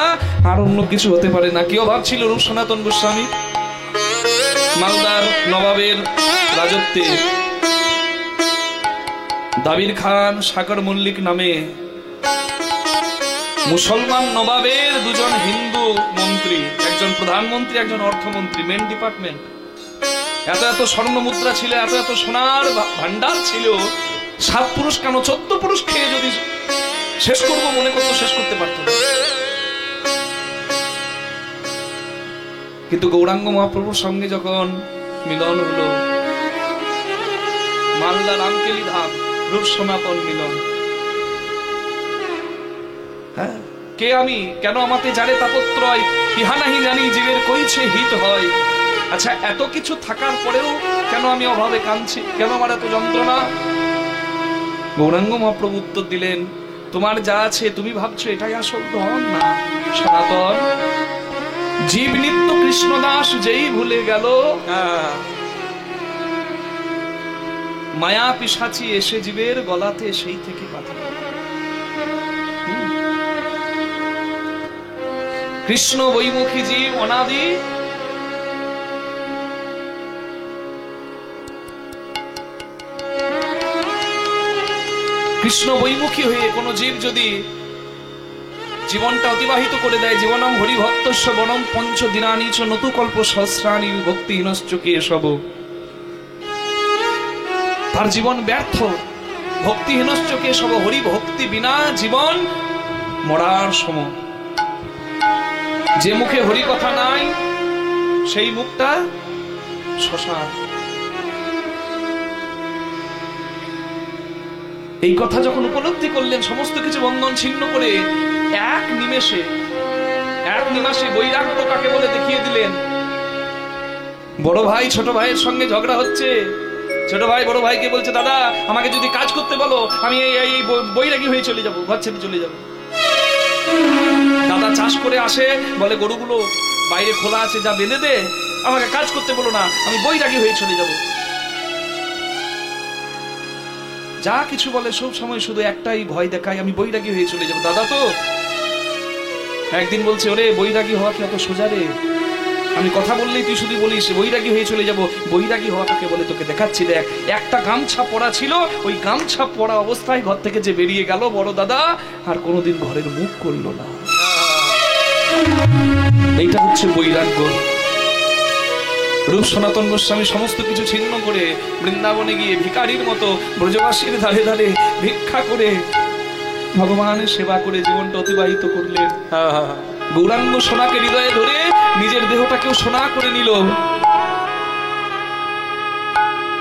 আর অন্য কিছু হতে পারে না। কেউ ভাবছিল রূপ সনাতন গোস্বামী মালদার নবাবের রাজত্বে দাবির খান সাকর মল্লিক নামে মুসলমান নবাবের দুজন হিন্দু মন্ত্রী, একজন প্রধানমন্ত্রী, একজন অর্থমন্ত্রী, মেন ডিপার্টমেন্ট, এত এত স্বর্ণ মুদ্রা ছিল, এত এত সোনার ভান্ডার ছিল, 7 পুরুষ কেন 14 পুরুষ খেয়ে যদি শেষ করবো মনে করতো, শেষ করতে পারতো না। কিন্তু গৌরাঙ্গ মহাপ্রভুর সঙ্গে যখন মিলন হলো, মালদা রামকেলি ধাম, রূপ সনাতন মিলন, কে আমি, কেন আমাতে যারে তাপত্রয়, ইহা নাহি জানি জীবের কইছে হিত হয়। আচ্ছা, এত কিছু থাকার পরেও কেন আমি অভাবে কাঁদছি, কেন আমার এত যন্ত্রণা? গৌরাঙ্গ মহাপ্রভু উত্তর দিলেন, তোমার যা আছে তুমি ভাবছো এটাই আসল ধন না, সনাতন। জীব নিত্য কৃষ্ণদাস যেই ভুলে গেল, মায়া পিশাচি এসে জীবের গলাতে সেই থেকে বাধা। কৃষ্ণ বৈমুখী জীব অনাদি, কৃষ্ণ বৈমুখী হয়ে কোন জীব যদি জীবনটা অতিবাহিত করে দেয়, জীবনম হরিভক্তস্য বনম পঞ্চ দিনানি চ নতুকল্প সহস্রাণি ভক্তিহীনশ্চ কেশব, তার জীবন ব্যর্থ। ভক্তিহীনশ্চ কেশব, হরি ভক্তি বিনা জীবন মরার সম। যে মুখে হরি কথা নাই সেই মুখটা শ্মশান। এই কথা যখন উপলব্ধি করলেন, সমস্ত কিছু বন্ধন ছিন্ন করে এক নিমেষে বৈরাগ্য কাকে বলে দেখিয়ে দিলেন। বড় ভাই ছোট ভাইয়ের সঙ্গে ঝগড়া হচ্ছে, ছোট ভাই বড় ভাইকে বলছে, দাদা আমাকে যদি কাজ করতে বলো আমি এই বৈরাগী হয়ে চলে যাবো, ঘর ছেড়ে চলে যাবো। দাদা চাষ করে আসে, বলে গরুগুলো বাইরে খোলা আছে, যা বেঁধে দে, আমাকে কাজ করতে বলো না, আমি বৈরাগী হয়ে চলে যাব। যা কিছু বলে সব সময় শুধু একটাই ভয় দেখায়, আমি বৈরাগী হয়ে চলে যাব। দাদা তো একদিন বলছে, ওরে বৈরাগী হওয়া কি এত সোজা রে? আমি কথা বললেই তুই শুধু বলিস বৈরাগী হয়ে চলে যাব। বৈরাগী হওয়া কাকে বলে তোকে দেখাচ্ছি, দেখ। একটা গামছা পরা ছিল, ওই গামছা পরা অবস্থায় ঘর থেকে যে বেরিয়ে গেল বড় দাদা, আর কোনোদিন ঘরের মুখ করলো না। এইটা হচ্ছে বৈরাগ্য। রূপ সনাতন গোস্বামী সমস্ত কিছু ছিন্ন করে বৃন্দাবনে গিয়ে ভিখারির মতো ব্রজবাসীর ধারে ধারে ভিক্ষা করে ভগবানের সেবা করে জীবনটা অতিবাহিত করলেন। গৌরাঙ্গ সোনাকে হৃদয়ে ধরে নিজের দেহটাকেও সোনা করে নিল।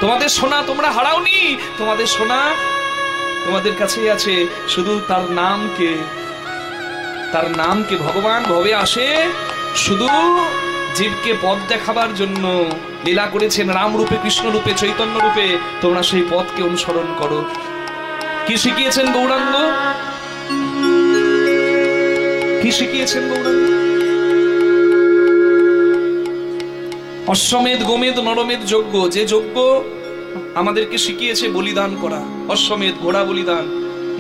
তোমাদের সোনা তোমরা হারাওনি, তোমাদের সোনা তোমাদের কাছেই আছে, শুধু তার নামকে ভগবান ভবে আসে শুধু জীবকে পথ দেখাবার জন্য। লীলা করেছেন রাম রূপে, কৃষ্ণ রূপে, চৈতন্য রূপে, তোমরা সেই পথকে অনুসরণ করো। কি শিখিয়েছেন গৌরাঙ্গ? কি শিখিয়েছেন গৌরাঙ্গ? অশ্বমেধ, গোমেধ, নরমেধ যজ্ঞ, যে যজ্ঞ আমাদেরকে শিখিয়েছে বলিদান করা। অশ্বমেধ ঘোড়া বলিদান,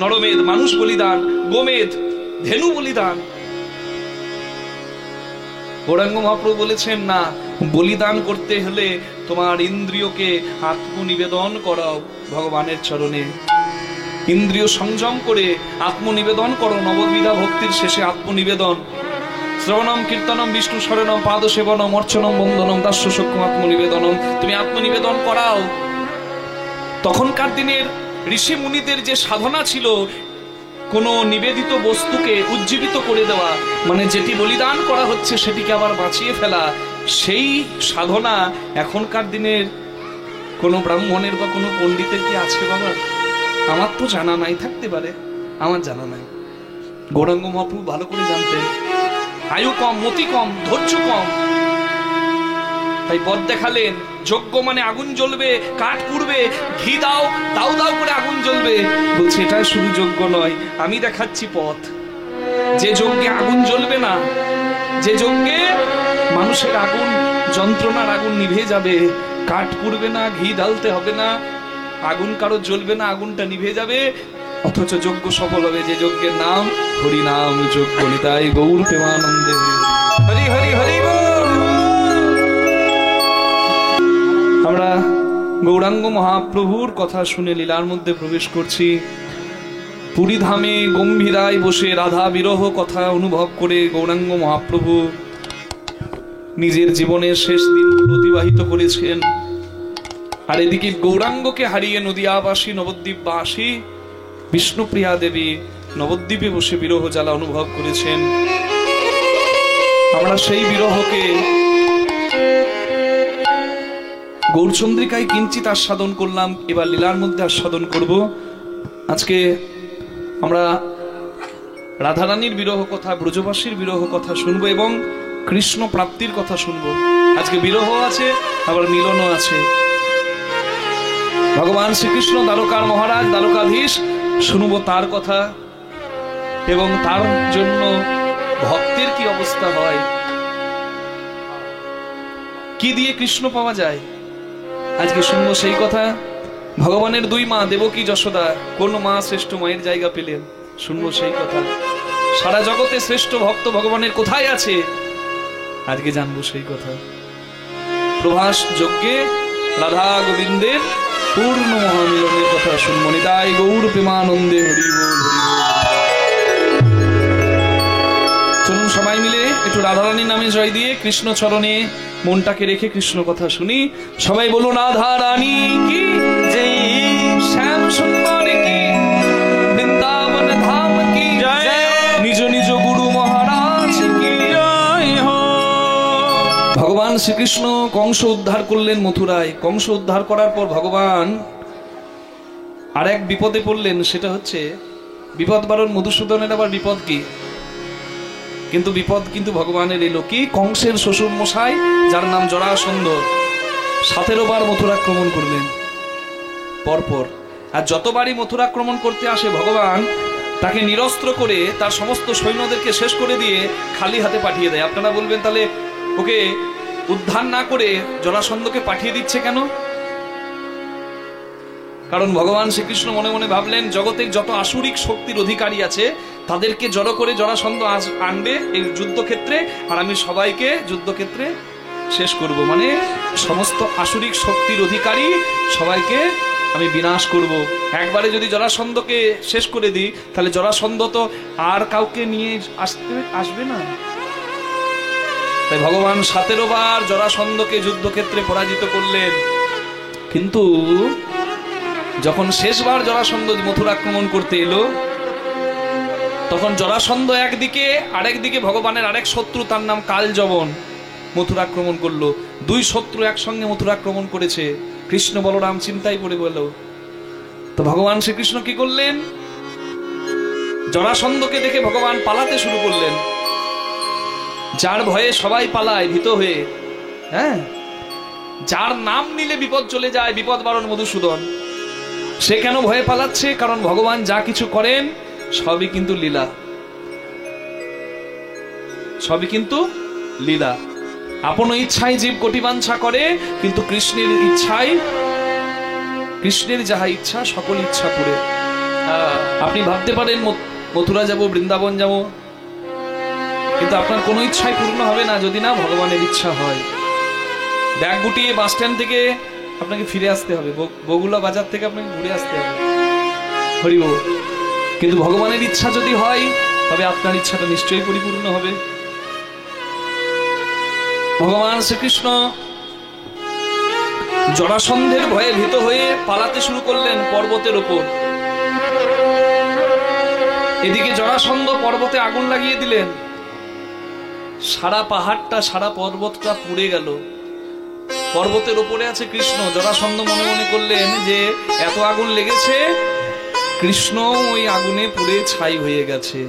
নরমেধ মানুষ বলিদান, গোমেধ ধেনু বলিদান। গৌরাঙ্গ মহাপ্রভু বলেছেন, না, বলিদান করতে হলে তোমার ইন্দ্রিয়কে আত্মনিবেদন করাও ভগবানের চরণে। ইন্দ্রিয় সংযম করে আত্মনিবেদন করো। নববিধা ভক্তির শেষে আত্মনিবেদন। শ্রবণম কীর্তনম বিষ্ণু শরণম পাদ সেবনম অর্চনম বন্দনম দাস্য সক্ষম আত্মনিবেদনম। তুমি আত্মনিবেদন করাও। তখনকার দিনের ঋষি মুনিদের যে সাধনা ছিল, কোন নিবেদিত বস্তুকে উজ্জীবিত করে দেওয়া, মানে যেটি বলিদান করা হচ্ছে সেটিকে আবার বাঁচিয়ে ফেলা, সেই সাধনা এখনকার দিনের কোন ব্রাহ্মণের বা কোনো পণ্ডিতের কি আছে বাবা? আমার তো জানা নাই, থাকতে পারে, আমার জানা নাই। গৌরাঙ্গ মহাপ্রভু ভালো করে জানতেন। আয়ু কম, মতি কম, ধৈর্য কম, তাই পথ দেখালেন। যজ্ঞ মানে আগুন জ্বলবে, কাঠ পুড়বে, ঘি দাও, দাও দাও করে আগুন জ্বলবে। বলছে এটা শুধু যজ্ঞ নয়, আমি দেখাচ্ছি পথ। যে যজ্ঞে আগুন জ্বলবে না, যে যজ্ঞে মানুষের আগুন, যন্ত্রণার আগুন নিভে যাবে, কাঠ পুড়বে না, ঘি ঢালতে হবে না, আগুন কারো জ্বলবে না, আগুনটা নিভে যাবে, অথচ যজ্ঞ সফল হবে। যে যজ্ঞের নাম হরি নাম যজ্ঞ। নিতাই গৌর প্রেমানন্দে হরি হরি হরি বল। আমরা গৌরাঙ্গ মহাপ্রভুর কথা শুনে লীলার মধ্যে প্রবেশ করছি। পুরী ধামে গম্ভীরায় বসে রাধা বিরহ কথা অনুভব করে গৌরাঙ্গ মহাপ্রভু নিজের জীবনের শেষ দিনগুলো অতিবাহিত করেছেন। আর এদিকে গৌরাঙ্গকে হারিয়ে নদিয়াবাসী, নবদ্বীপবাসী, বিষ্ণুপ্রিয়া দেবী নবদ্বীপে বসে বিরহ জ্বালা অনুভব করেছেন। আমরা সেই বিরহকে গৌরচন্দ্রিকায় কিঞ্চিত আস্বাদন করলাম, এবার লীলার মধ্যে আস্বাদন করব। আজকে আমরা রাধারানীর বিরহ কথা, ব্রজবাসীর বিরহ কথা শুনবো এবং কৃষ্ণ প্রাপ্তির কথা শুনবো। আজকে বিরহ আছে, আবার মিলনও আছে। ভগবান শ্রীকৃষ্ণ দ্বারকার মহারাজ, দ্বারকাধীশ, শুনবো তার কথা এবং তার জন্য ভক্তের কি অবস্থা হয়, কি দিয়ে কৃষ্ণ পাওয়া যায়, আজকে শুনবো সেই কথা। ভগবানের দুই মা দেবকী যশোদা, কোন মা শ্রেষ্ঠ মায়ের জায়গা পেলেন, শুনবো সেই কথা। সারা জগতে শ্রেষ্ঠ ভক্ত ভগবানের কোথায় আছে, আজকে জানবো সেই কথা। প্রভাস যজ্ঞে রাধা গোবিন্দের পূর্ণ মহামিলনের কথা শুনবো। নিতাই গৌর প্রেমানন্দে হরি বল, হরি বল। চলুন সবাই মিলে একটু রাধারানীর নামে জয় দিয়ে কৃষ্ণ চরণে মনটাকে রেখে কৃষ্ণ কথা শুনি। সবাই বলুন রাধা রানী কি জয়, শ্যাম সুন্দর কি, বৃন্দাবন ধাম কি জয়, নিজ নিজ গুরু মহারাজ কি জয় হো। ভগবান শ্রীকৃষ্ণ কংস উদ্ধার করলেন মথুরায়। কংস উদ্ধার করার পর ভগবান আর এক বিপদে পড়লেন, সেটা হচ্ছে বিপদ বারণ মধুসূদনের আবার বিপদ কি, কিন্তু বিপদ কিন্তু ভগবানের এলো কি, কংসের শ্বশুর মশাই যার নাম জরাসন্ধ 17 বার মথুরাক্রমণ করলেন পরপর। আর যতবারই মথুরাক্রমণ করতে আসে ভগবান তাকে নিরস্ত্র করে তার সমস্ত সৈন্যদেরকে শেষ করে দিয়ে খালি হাতে পাঠিয়ে দেয়। আপনারা বলবেন তাহলে ওকে উদ্ধার না করে জরাসন্ধকে পাঠিয়ে দিচ্ছে কেন? কারণ ভগবান শ্রীকৃষ্ণ মনে মনে ভাবলেন জগতের যত আসুরিক শক্তির অধিকারী আছে তাদেরকে জড়ো করে জরাসন্ধ আনবে এই যুদ্ধক্ষেত্রে, আর আমি সবাইকে যুদ্ধক্ষেত্রে শেষ করব। মানে সমস্ত আসুরিক শক্তির অধিকারী সবাইকে আমি বিনাশ করব। একবারে যদি জরাসন্ধকে শেষ করে দিই তাহলে জরাসন্ধ তো আর কাউকে নিয়ে আসবে না। তাই ভগবান 17 বার জরাসন্ধকে যুদ্ধক্ষেত্রে পরাজিত করলেন। কিন্তু যখন শেষবার জরাসন্ধ মথুরা আক্রমণ করতে এলো তখন জরাসন্ধ একদিকে, আরেকদিকে ভগবানের আরেক শত্রু তার নাম কালযবন মথুরা আক্রমণ করলো। দুই শত্রু একসঙ্গে মথুরা আক্রমণ করেছে। কৃষ্ণ বলরাম চিন্তায় পড়ে গেল। তো ভগবান শ্রীকৃষ্ণ কি করলেন, জরাসন্ধকে দেখে ভগবান পালাতে শুরু করলেন। যার ভয়ে সবাই পালায় ভীত হয়ে, হ্যাঁ, যার নাম নিলে বিপদ চলে যায়, বিপদ বারণ মধুসূদন, সে কেন ভয়ে পালাচ্ছে? কারণ ভগবান যা কিছু করেন সবই কিন্তু লীলা, সবই কিন্তু লীলা। আপন ইচ্ছায় জীব কোটি বাঞ্ছা করে, কিন্তু কৃষ্ণের ইচ্ছায়, কৃষ্ণের যাহা ইচ্ছা সকল ইচ্ছা পুরে। আপনি ভাবতে পারেন মথুরা যাব, বৃন্দাবন যাব, কিন্তু আপনার কোনো ইচ্ছাই পূর্ণ হবে না যদি না ভগবানের ইচ্ছা হয়। ব্যাগ গুটিয়ে বাস স্ট্যান্ড থেকে আপনাকে ফিরে আসতে হবে, বগুলা বাজার থেকে আপনাকে ঘুরে আসতে হবে, হরি বল। কিন্তু ভগবানের ইচ্ছা যদি হয় তবে আপনার ইচ্ছাটা নিশ্চয়ই পরিপূর্ণ হবে। ভগবান শ্রীকৃষ্ণ জরাসন্ধের ভয়ে ভীত হয়ে পালাতে শুরু করলেন পর্বতের ওপর। এদিকে জরাসন্ধ পর্বতে আগুন লাগিয়ে দিলেন, সারা পাহাড়টা সারা পর্বতটা পুড়ে গেল। পর্বতের উপরে আছে কৃষ্ণ। জরাসন্ধ মনে মনে করলেন যে এত আগুন লেগেছে, কৃষ্ণ ওই আগুনে পুড়ে ছাই হয়ে গেছে।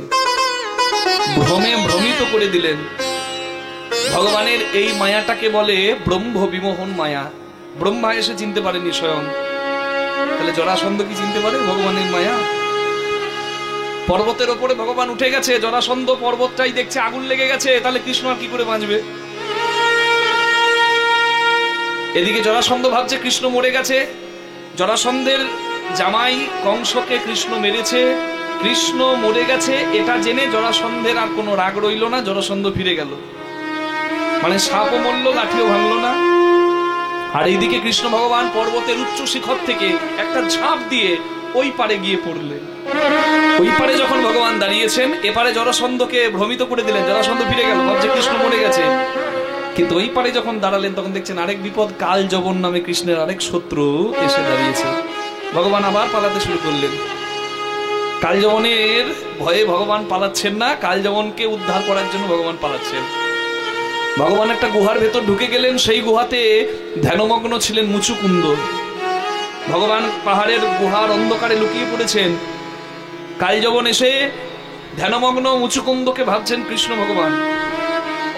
ভ্রমে ভ্রমিত করে দিলেন। ভগবানের এই মায়াটাকে বলে ব্রহ্ম বিমোহন মায়া। ব্রহ্মা এসে চিনতে পারেনি স্বয়ং, তাহলে জরাসন্ধ কি চিনতে পারে ভগবানের মায়া? পর্বতের ওপরে ভগবান উঠে গেছে, জরাসন্ধ পর্বতটাই দেখছে আগুন লেগে গেছে, তাহলে কৃষ্ণ আর কি করে বাঁচবে? এদিকে জরাসন্ধ ভাবছে কৃষ্ণ মরে গেছে। জরাসন্ধের জামাই কংসকে কৃষ্ণ মেরেছে, কৃষ্ণ মরে গেছে এটা জেনে জরাসন্ধের আর কোনো রাগ রইল না। জরাসন্ধ ফিরে গেল, মানে সাপও মরল, লাঠিও ভাঙলো না। আর এইদিকে কৃষ্ণ ভগবান পর্বতের উচ্চ শিখর থেকে একটা ঝাঁপ দিয়ে ওই পারে গিয়ে পড়লেন। ওই পারে যখন ভগবান দাঁড়িয়েছেন, এপারে জরাসন্ধকে ভ্রমিত করে দিলেন। জরাসন্ধ ফিরে গেল, ভাবছে কৃষ্ণ মরে গেছে। কিন্তু ওই পারে যখন দাঁড়ালেন তখন দেখছেন আরেক বিপদ, কালযবন নামে কৃষ্ণের আরেক শত্রু এসে দাঁড়িয়েছে। ভগবান আবার পালাতে শুরু করলেন। কালযবনের ভয়ে ভগবান পালাচ্ছেন না, কালযবনকে উদ্ধার করার জন্য ভগবান পালাচ্ছেন। ভগবান একটা গুহার ভেতর ঢুকে গেলেন। সেই গুহাতে ধ্যানমগ্ন ছিলেন মুচুকুন্দ। ভগবান পাহাড়ের গুহার অন্ধকারে লুকিয়ে পড়েছেন। কালযবন এসে ধ্যানমগ্ন মুচুকুন্দকে ভাবছেন কৃষ্ণ ভগবান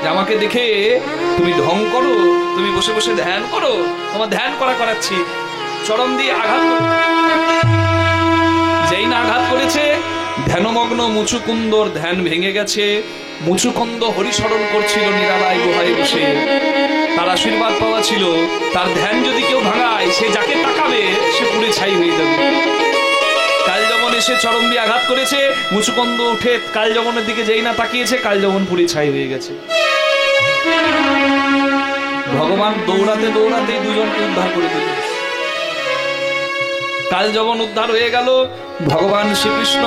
যে আমাকে দেখে তুমি ঢং করো, তুমি বসে বসে ধ্যান করো, তোমার ধ্যান করাচ্ছি। চরম দিয়ে আঘাত যেই না আঘাত করেছে, ধ্যানমগ্ন মুচুকুন্দর ধ্যান ভেঙে গেছে। মুচুকুন্দ হরিস্মরণ করছিল নিরালায় গুহায় বসে, তার আশীর্বাদ পাওয়া ছিল। তার ধ্যান যদি কেউ ভাঙায়, সে যাকে তাকাবে সে পুড়ে ছাই হয়ে যাবে। কালযমন এসে চরম দিয়ে আঘাত করেছে, মুচুকুন্দ উঠে কালযমনের দিকে যেই না তাকিয়েছে, কালযমন পুড়ে ছাই হয়ে গেছে। ভগবান দৌড়াতে দৌড়াতে দুজনকে উদ্ধার করে দিল। কালযমন উদ্ধার হয়ে গেল। ভগবান শ্রীকৃষ্ণ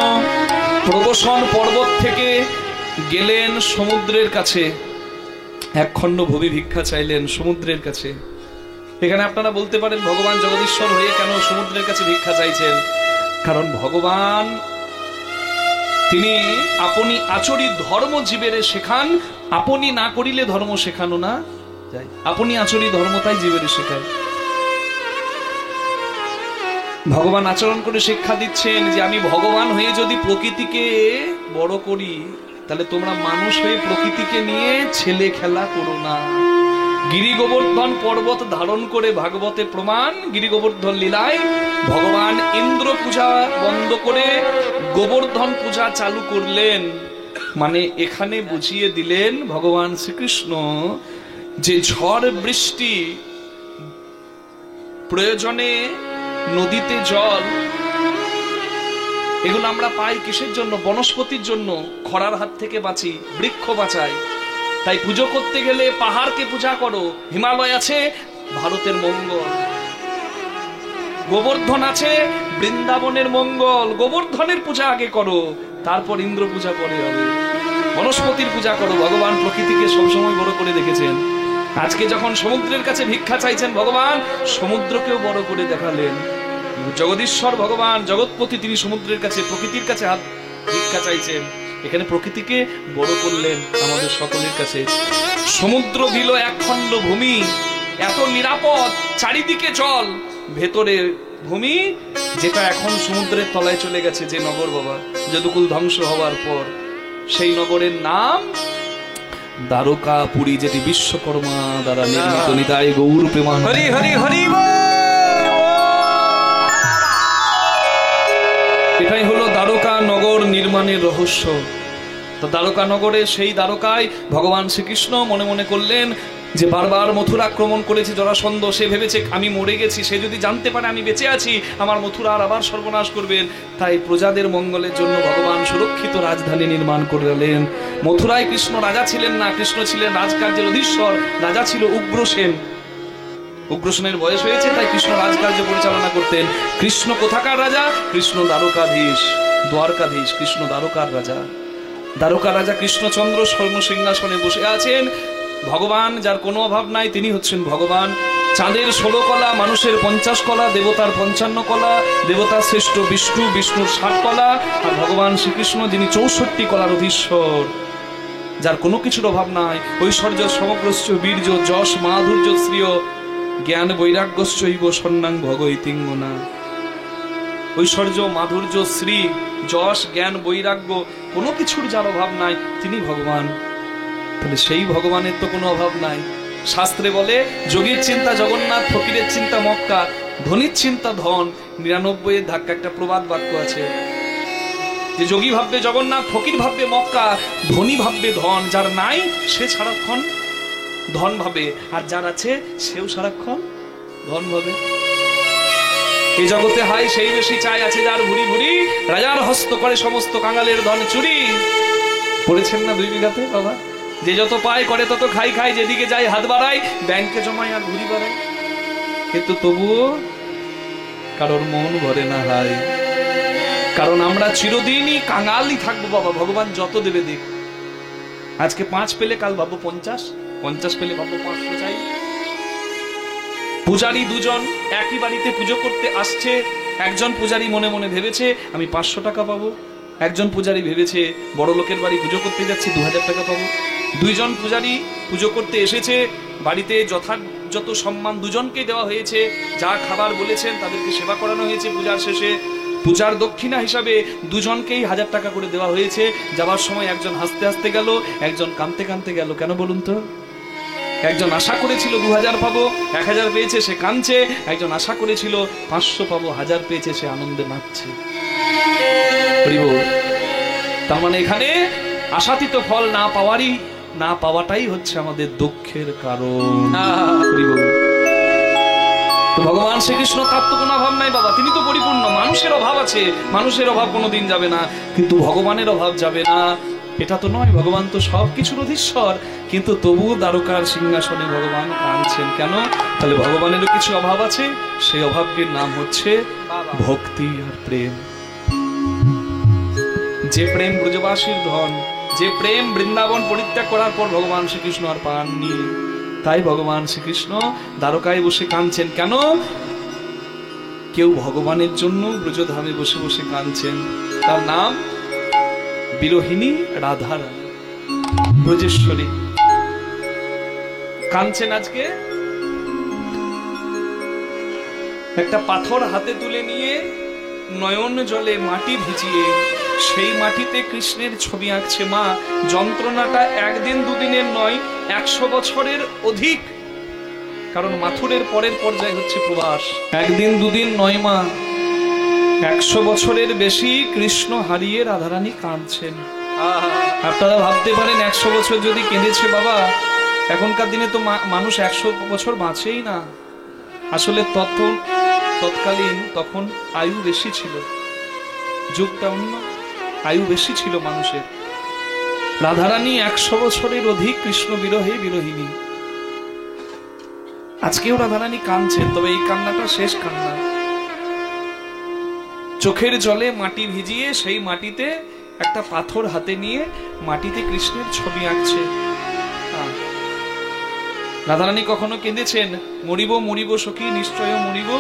প্রবসন পর্বত থেকে গেলেন সমুদ্রের কাছে, এক খণ্ড ভূমি ভিক্ষা চাইলেন সমুদ্রের কাছে। এখানে আপনারা বলতে পারেন ভগবান জগদীশ্বর হয়ে কেন সমুদ্রের কাছে ভিক্ষা চাইছেন? কারণ ভগবান তিনি আপনি আচরি ধর্ম জীবের শেখান, আপনি না করিলে ধর্ম শেখানো না যায়। আপনি আচরি ধর্ম তাই জীবের শেখায়। ভগবান আচরণ করে শিক্ষা দিচ্ছেন যে আমি ভগবান হয়ে যদি প্রকৃতিকে বড় করি, তাহলে তোমরা মানুষ হয়ে প্রকৃতিকে নিয়ে ছেলে খেলা করো না। গিরি গোবর্ধন পর্বত ধারণ করে ভাগবতে প্রমাণ, গিরি গোবর্ধন লীলায় ভগবান ইন্দ্র পূজা বন্ধ করে গোবর্ধন পূজা চালু করলেন। মানে এখানে বুঝিয়ে দিলেন ভগবান শ্রীকৃষ্ণ যে ঝড় বৃষ্টি প্রয়োজনে নদীতে জল, এগুলো আমরা পাই কিসের জন্য? বনস্পতির জন্য। খরার হাত থেকে বাঁচি, বৃক্ষ বাঁচাই। তাই পুজো করতে গেলে পাহাড়কে পূজা করো। হিমালয় আছে ভারতের মঙ্গল, গোবর্ধন আছে বৃন্দাবনের মঙ্গল। গোবর্ধনের পূজা আগে করো, তারপর ইন্দ্র পূজা পরে হবে। বনস্পতির পূজা করো। ভগবান প্রকৃতিকে সবসময় বড় করে দেখেছেন। আজকে যখন সমুদ্রের কাছে ভিক্ষা চাইছেন ভগবান, সমুদ্রকেও বড় করে দেখালেন। জগদীশ্বর ভগবান জগৎপতি, তিনি সমুদ্রের কাছে প্রকৃতির কাছে হাত ভিক্ষা চাইছেন। এখানে প্রকৃতিকে বড় করলেন আমাদের সকলের কাছে। সমুদ্র দিল এক খণ্ড ভূমি, এত নিরাপদ, চারিদিকে জল, ভেতরে ভূমি, যেটা এখন সমুদ্রের তলায় চলে গেছে। যে নগর বাবা যদুকুল ধ্বংস হওয়ার পর, সেই নগরের নাম দ্বারকাপুরী, যেটি বিশ্বকর্মা দ্বারা নির্মিত। নিতাই গৌর প্রেমান হরি হরি হরি। এটাই হলো দ্বারকা নগর নির্মাণের রহস্য। তো দ্বারকা নগরে, সেই দ্বারকায় ভগবান শ্রীকৃষ্ণ মনে মনে করলেন যে বারবার মথুরা আক্রমণ করেছে জরাসন্ধ। সে ভেবেছে আমি মরে গেছি, সে যদি জানতে পারে আমি বেঁচে আছি, আমার মথুরার আবার সর্বনাশ করবেন। তাই প্রজাদের মঙ্গলের জন্য ভগবান সুরক্ষিত রাজধানী নির্মাণ করলেন। মথুরায় কৃষ্ণ রাজা ছিলেন না, কৃষ্ণ ছিলেন রাজকার্যের অধীশ্বর। রাজা ছিল উগ্রসেন। উগ্রসেনের বয়স হয়েছে, তাই কৃষ্ণ রাজকার্য পরিচালনা করতেন। কৃষ্ণ কোথাকার রাজা? কৃষ্ণ দ্বারকাধীশ, দ্বারকাধীশ। কৃষ্ণ দ্বারকার রাজা। দ্বারকার রাজা কৃষ্ণচন্দ্র স্বর্ণ সিংহাসনে বসে আছেন। ভগবান যার কোনো অভাব নাই, তিনি হচ্ছেন ভগবান। চাঁদের 16 কলা, মানুষের 50 কলা, দেবতার 55 কলা, দেবতা শ্রেষ্ঠ বিষ্ণু, বিষ্ণুর 60 কলা, আর ভগবান শ্রীকৃষ্ণ যিনি 64 কলার অধীশ্বর, যার কোনো কিছুর অভাব নাই। ঐশ্বর্য সমগ্রশ্চ বীর্য যশ মাধুর্য শ্রিয় জ্ঞান বৈরাগ্যশ্চৈব সন্ন্যাং ভগৈতিঙ্গনা। ঐশ্বর্য মাধুর্য শ্রী যশ জ্ঞান বৈরাগ্য, কোনো কিছুর যার অভাব নাই, তিনি ভগবান। তাহলে সেই ভগবানের তো কোনো অভাব নাই। শাস্ত্রে বলে যোগীর চিন্তা জগন্নাথ, ফকিরের চিন্তা মক্কা, ধনীর চিন্তা ধন। 99 ধাক্কা একটা প্রবাদ বাক্য আছে যে যোগী ভাববে জগন্নাথ, ফকির ভাববে মক্কা, ধনী ভাববে ধন। যার নাই সে সারাক্ষণ ধন ভাবে, আর যার আছে সেও সারাক্ষণ ধন ভাবে। এই জগতে হাই সেই বেশি চাই, আছে যার ভুরি ভুরি, রাজার হস্ত করে সমস্ত কাঙালের ধন চুরি। পড়েছেন না 2 বিঘাতে বাবা? যে যত পায় করে তত খাই খাই, যেদিকে যাই হাত বাড়াই, ব্যাংকে জমাই আর ঘুরি বাড়াই, কিন্তু তবুও কারোর মন ভরে না হাই। কারণ আমরা চিরদিনই কাঙালই থাকবো বাবা। ভগবান যত দেবে দিক। আজকে 5 পেলে কাল ভাবো 50, 50 পেলে ভাবো 500 চাই। পূজারী 2 জন একই বাড়িতে পুজো করতে আসছে। একজন পূজারী মনে মনে ভেবেছে আমি 500 টাকা পাবো। একজন পূজারী ভেবেছে বড় লোকের বাড়ি পুজো করতে যাচ্ছি 2000 টাকা পাবো। 2 জন পূজারী পুজো করতে এসেছে। বাড়িতে যত সম্মান 2 জনকে দেওয়া হয়েছে। যা খাবার বলেছেন তাদেরকে সেবা করানো হয়েছে। পূজার শেষে পূজার দক্ষিণা হিসাবে দুজনকেই 1000 টাকা করে দেওয়া হয়েছে। যাবার সময় একজন হাসতে হাসতে গেল, একজন কাঁদতে কাঁদতে গেল। কেন বলুন তো? একজন আশা করেছিল 2000 পাবো, 1000 পেয়েছে, সে কাঁদছে। একজন আশা করেছিল 500 পাবো, 1000 পেয়েছে, সে আনন্দে নাচছে। তার মানে এখানে আশাতীত ফল না পাওয়াটাই হচ্ছে আমাদের দুঃখের কারণ। তো ভগবান শ্রীকৃষ্ণ, তার তো কোনো অভাব নাই বাবা, তিনি তো পরিপূর্ণ। মানুষের অভাব আছে, মানুষের অভাব কোনোদিন যাবে না, কিন্তু ভগবানের অভাব যাবে না এটা তো নয়। ভগবান তো সবকিছুর অধীশ্বর, কিন্তু তবুও দ্বারকার সিংহাসনে ভগবান কাঁদছেন কেন? তাহলে ভগবানেরও কিছু অভাব আছে, সেই অভাবটির নাম হচ্ছে ভক্তি আর প্রেম। যে প্রেম ব্রজবাসীর ধন, যে প্রেম বৃন্দাবন পরিত্যাগ করার পর ভগবান শ্রীকৃষ্ণ আর পাননি, তাই ভগবান শ্রীকৃষ্ণ দ্বারকায় বসে কাঁদছেন কেন? কেউ ভগবানের জন্য ব্রজধামে বসে বসে কাঁদছেন, তার নাম বিরোহিনী রাধারানী, ব্রজেশ্বরী। কাঁদছেন আজকে একটা পাথর হাতে তুলে নিয়ে নয়ন জলে মাটি ভিজিয়ে সেই মাটিতে কৃষ্ণের ছবি আঁকছে মা। যন্ত্রণাটা একদিন দুদিনের নয়, 100 বছরের অধিক, কারণ মাথুরের পরের পর্যায়ে হচ্ছে প্রবাস। একদিন দুদিন নয় মা, 100 বছরের বেশি কৃষ্ণ হারিয়ে রাধারানী কাঁদছেন। আপনারা ভাবতে পারেন 100 বছর যদি কেঁদেছে বাবা, এখনকার দিনে তো মানুষ 100 বছর বাঁচেই না। আসলে তৎকালীন তখন আয়ু বেশি ছিল, যুগটা অন্য, আয়ু বেশি ছিল মানুষের। রাধারানী 100 বছরের অধিক কৃষ্ণ বিরহে বিরোহিনী। আজকেও রাধারানী কাঁদছেন, তবে এই কান্নাটা শেষ কান্না। চোখের জলে মাটি ভিজিয়ে সেই মাটিতে একটা পাথর হাতে নিয়ে মাটিতে কৃষ্ণের ছবি আঁকছে। রাধারানী কখনো কেঁদেছেন, মরিব মরিব সখী নিশ্চয় মরিব,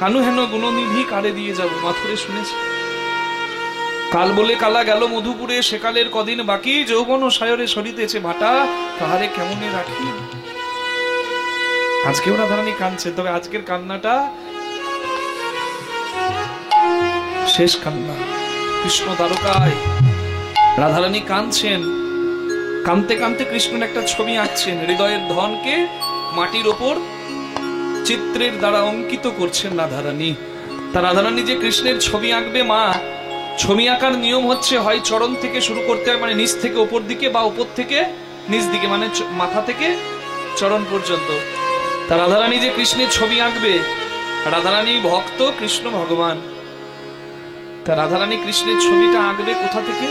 কানু হেন গুণনিধি কারে দিয়ে যাব? মাথুরে শুনেছে। কাল বলে কালা গেল মধুপুরে, সেকালের কদিন বাকি, যৌবন ও সায়রে সরিতেছে ভাটা, তাহারে কেমনে রাখি? আজকেও রাধারানী কাঁদছে, তবে আজকের কান্নাটা শেষ কান্না। কৃষ্ণ দ্বারকায়, রাধারানী কাঁদছেন। কাঁদতে কাঁদতে কৃষ্ণের একটা ছবি আঁকছেন, হৃদয়ের ধনকে মাটির ওপর চিত্রের দ্বারা অঙ্কিত করছেন রাধারানী। তা রাধারানী যে কৃষ্ণের ছবি আঁকবে মা, ছবি আঁকার নিয়ম হচ্ছে হয় চরণ থেকে শুরু করতে হয়, মানে নিচ থেকে ওপর দিকে, বা ওপর থেকে নিচ দিকে, মানে মাথা থেকে চরণ পর্যন্ত। তা রাধারানী যে কৃষ্ণের ছবি আঁকবে, রাধারানী ভক্ত, কৃষ্ণ ভগবান। তা রাধারানী কৃষ্ণের ছবিটা আঁকবে কোথা থেকে?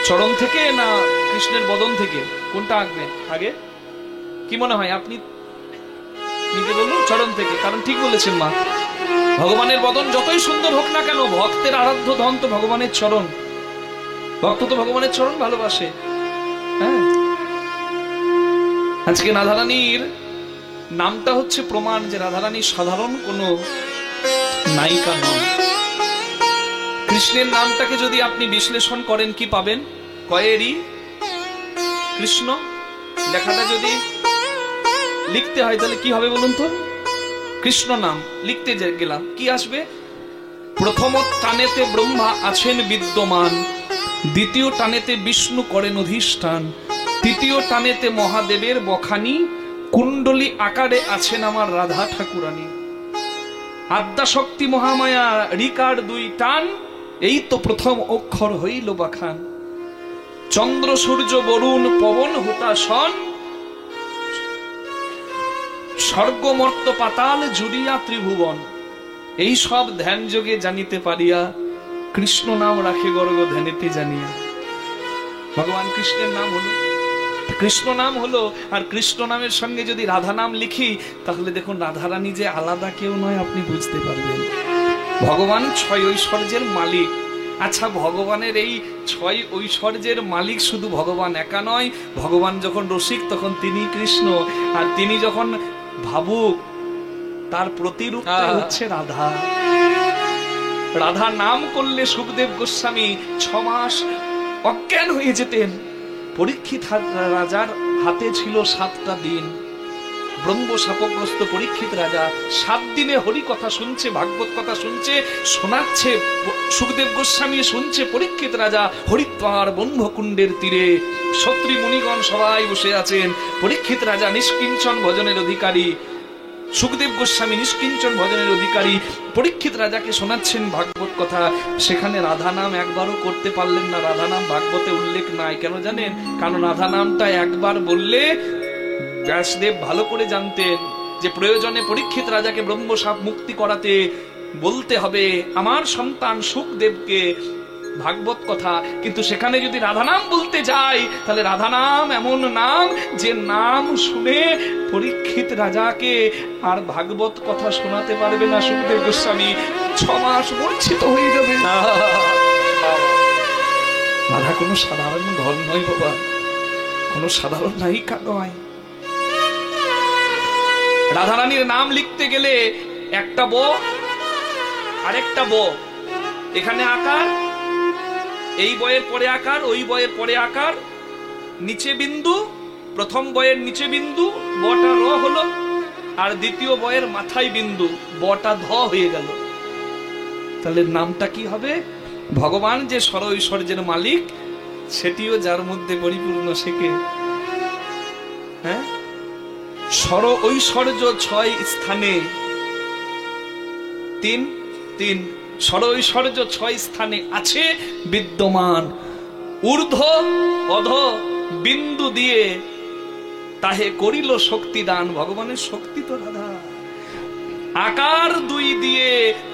চরণ থেকে না কৃষ্ণের বদন থেকে? কোনটা আঁকবে আগে? কি মনে হয় আপনি নিজে বলুন? চরণ থেকে। কারণ ঠিক বলেছেন মা, ভগবানের বদন যতই সুন্দর হোক না কেন, ভক্তের আরাধ্য ধন তো ভগবানের চরণ। ভক্ত তো ভগবানের চরণ ভালোবাসে। হ্যাঁ, আজকে রাধারানীর নামটা হচ্ছে প্রমাণ যে রাধারানী সাধারণ কোনো নায়িকা নন। কৃষ্ণের নামটাকে যদি আপনি বিশ্লেষণ করেন কি পাবেন? কয়েরি কৃষ্ণ লেখাটা যদি লিখতে হয় তাহলে কি হবে বলুন তো? কৃষ্ণ নাম লিখতে গেলাম কি আসবে? প্রথম টানেতে ব্রহ্মা আছেন বিদ্যমান, দ্বিতীয় টানেতে বিষ্ণু করেন অধিষ্ঠান, তৃতীয় টানেতে মহাদেবের বখানি, কুণ্ডলী আকারে আছেন আমার রাধা ঠাকুরানী। আদ্যাশক্তি মহামায়া রিকার 2 টান, এই তো প্রথম অক্ষর হইল বাখান। চন্দ্র সূর্য বরুণ পবন হুতাশন, স্বর্গ মর্ত পাতাল জুড়িয়া ত্রিভুবন। এই সব ধ্যান যোগে জানিতে পারিয়া, কৃষ্ণ নাম রাখে গর্গ ধ্যানেতে জানিয়া। ভগবান কৃষ্ণের নাম হলো, কৃষ্ণ নাম হলো। আর কৃষ্ণ নামের সঙ্গে যদি রাধা নাম লিখি, তাহলে দেখুন রাধারানী যে আলাদা কেউ নয়, আপনি বুঝতে পারবেন। ভগবান 6 ঐশ্বর্যের মালিক। আচ্ছা, ভগবানের এই 6 ঐশ্বর্যের মালিক শুধু ভগবান একা নয়। ভগবান যখন রসিক তখন তিনি কৃষ্ণ, আর তিনি যখন ভাবুক তার প্রতিরূপ হচ্ছে রাধা। রাধা নাম করলে সুখদেব গোস্বামী 6 মাস অজ্ঞান হয়ে যেতেন। পরীক্ষিত রাজার হাতে ছিল 7টা দিন। ব্রহ্ম শাপগ্রস্ত পরীক্ষিত রাজা 7 দিনে হরি কথা শুনছে, ভাগবত কথা শুনছে, শোনাচ্ছে সুখদেব গোস্বামী, শুনছে পরীক্ষিত রাজা। হরিদ্বার ব্রহ্মকুণ্ডের তীরে সত্রী মুনিগণ সবাই বসে আছেন। পরীক্ষিত রাজা নিষ্কিঞ্চন ভজনের অধিকারী, সুখদেব গোস্বামী নিষ্কিঞ্চন ভজনের অধিকারী, পরীক্ষিত রাজাকে শোনাচ্ছেন ভাগবত কথা। সেখানে রাধা নাম একবারও করতে পারলেন না। রাধা নাম ভাগবতে উল্লেখ নাই। কেন জানেন? কারণ রাধা নামটা একবার বললে ব্যাসদেব ভালো করে জানতেন যে প্রয়োজনে পরীক্ষিত রাজাকে ব্রহ্মশাপ মুক্তি করাতে বলতে হবে আমার সন্তান সুখদেবকে ভাগবত কথা। কিন্তু সেখানে যদি রাধা নাম বলতে যাই, তাহলে রাধা নাম এমন নাম যে নাম শুনে পরীক্ষিত রাজাকে আর ভাগবত কথা শোনাতে পারবে না সুখদেব গোস্বামী। 6 মাস মূর্ছিত হয়ে যাবে। রাধা কোনো সাধারণ ঘর নয় বাবা, কোনো সাধারণ নায়িকা নয়। রাধারানীর নাম লিখতে গেলে একটা ব আরেকটা ব, এখানে আকার, এই বয়ের পরে আকার, ওই বয়ের পরে আকার, নিচে বিন্দু, প্রথম বয়ের নিচে বিন্দু, বটা র হলো, আর দ্বিতীয় বয়ের মাথায় বিন্দু, বটা ধ হয়ে গেল। তাহলে নামটা কি হবে? ভগবান যে স্বর ঐশ্বর্যের মালিক, সেটিও যার মধ্যে পরিপূর্ণ শেখে। হ্যাঁ, স্বর ঐশ্বর্য 6 স্থানে, 3 স্বর ঐশ্বর্য 6 স্থানে আছে বিদ্যমান। ঊর্ধ্ব অধ বিন্দু দিয়ে তাহে করিল শক্তি দান। ভগবানের শক্তি তো রাধা। আকার 2 দিয়ে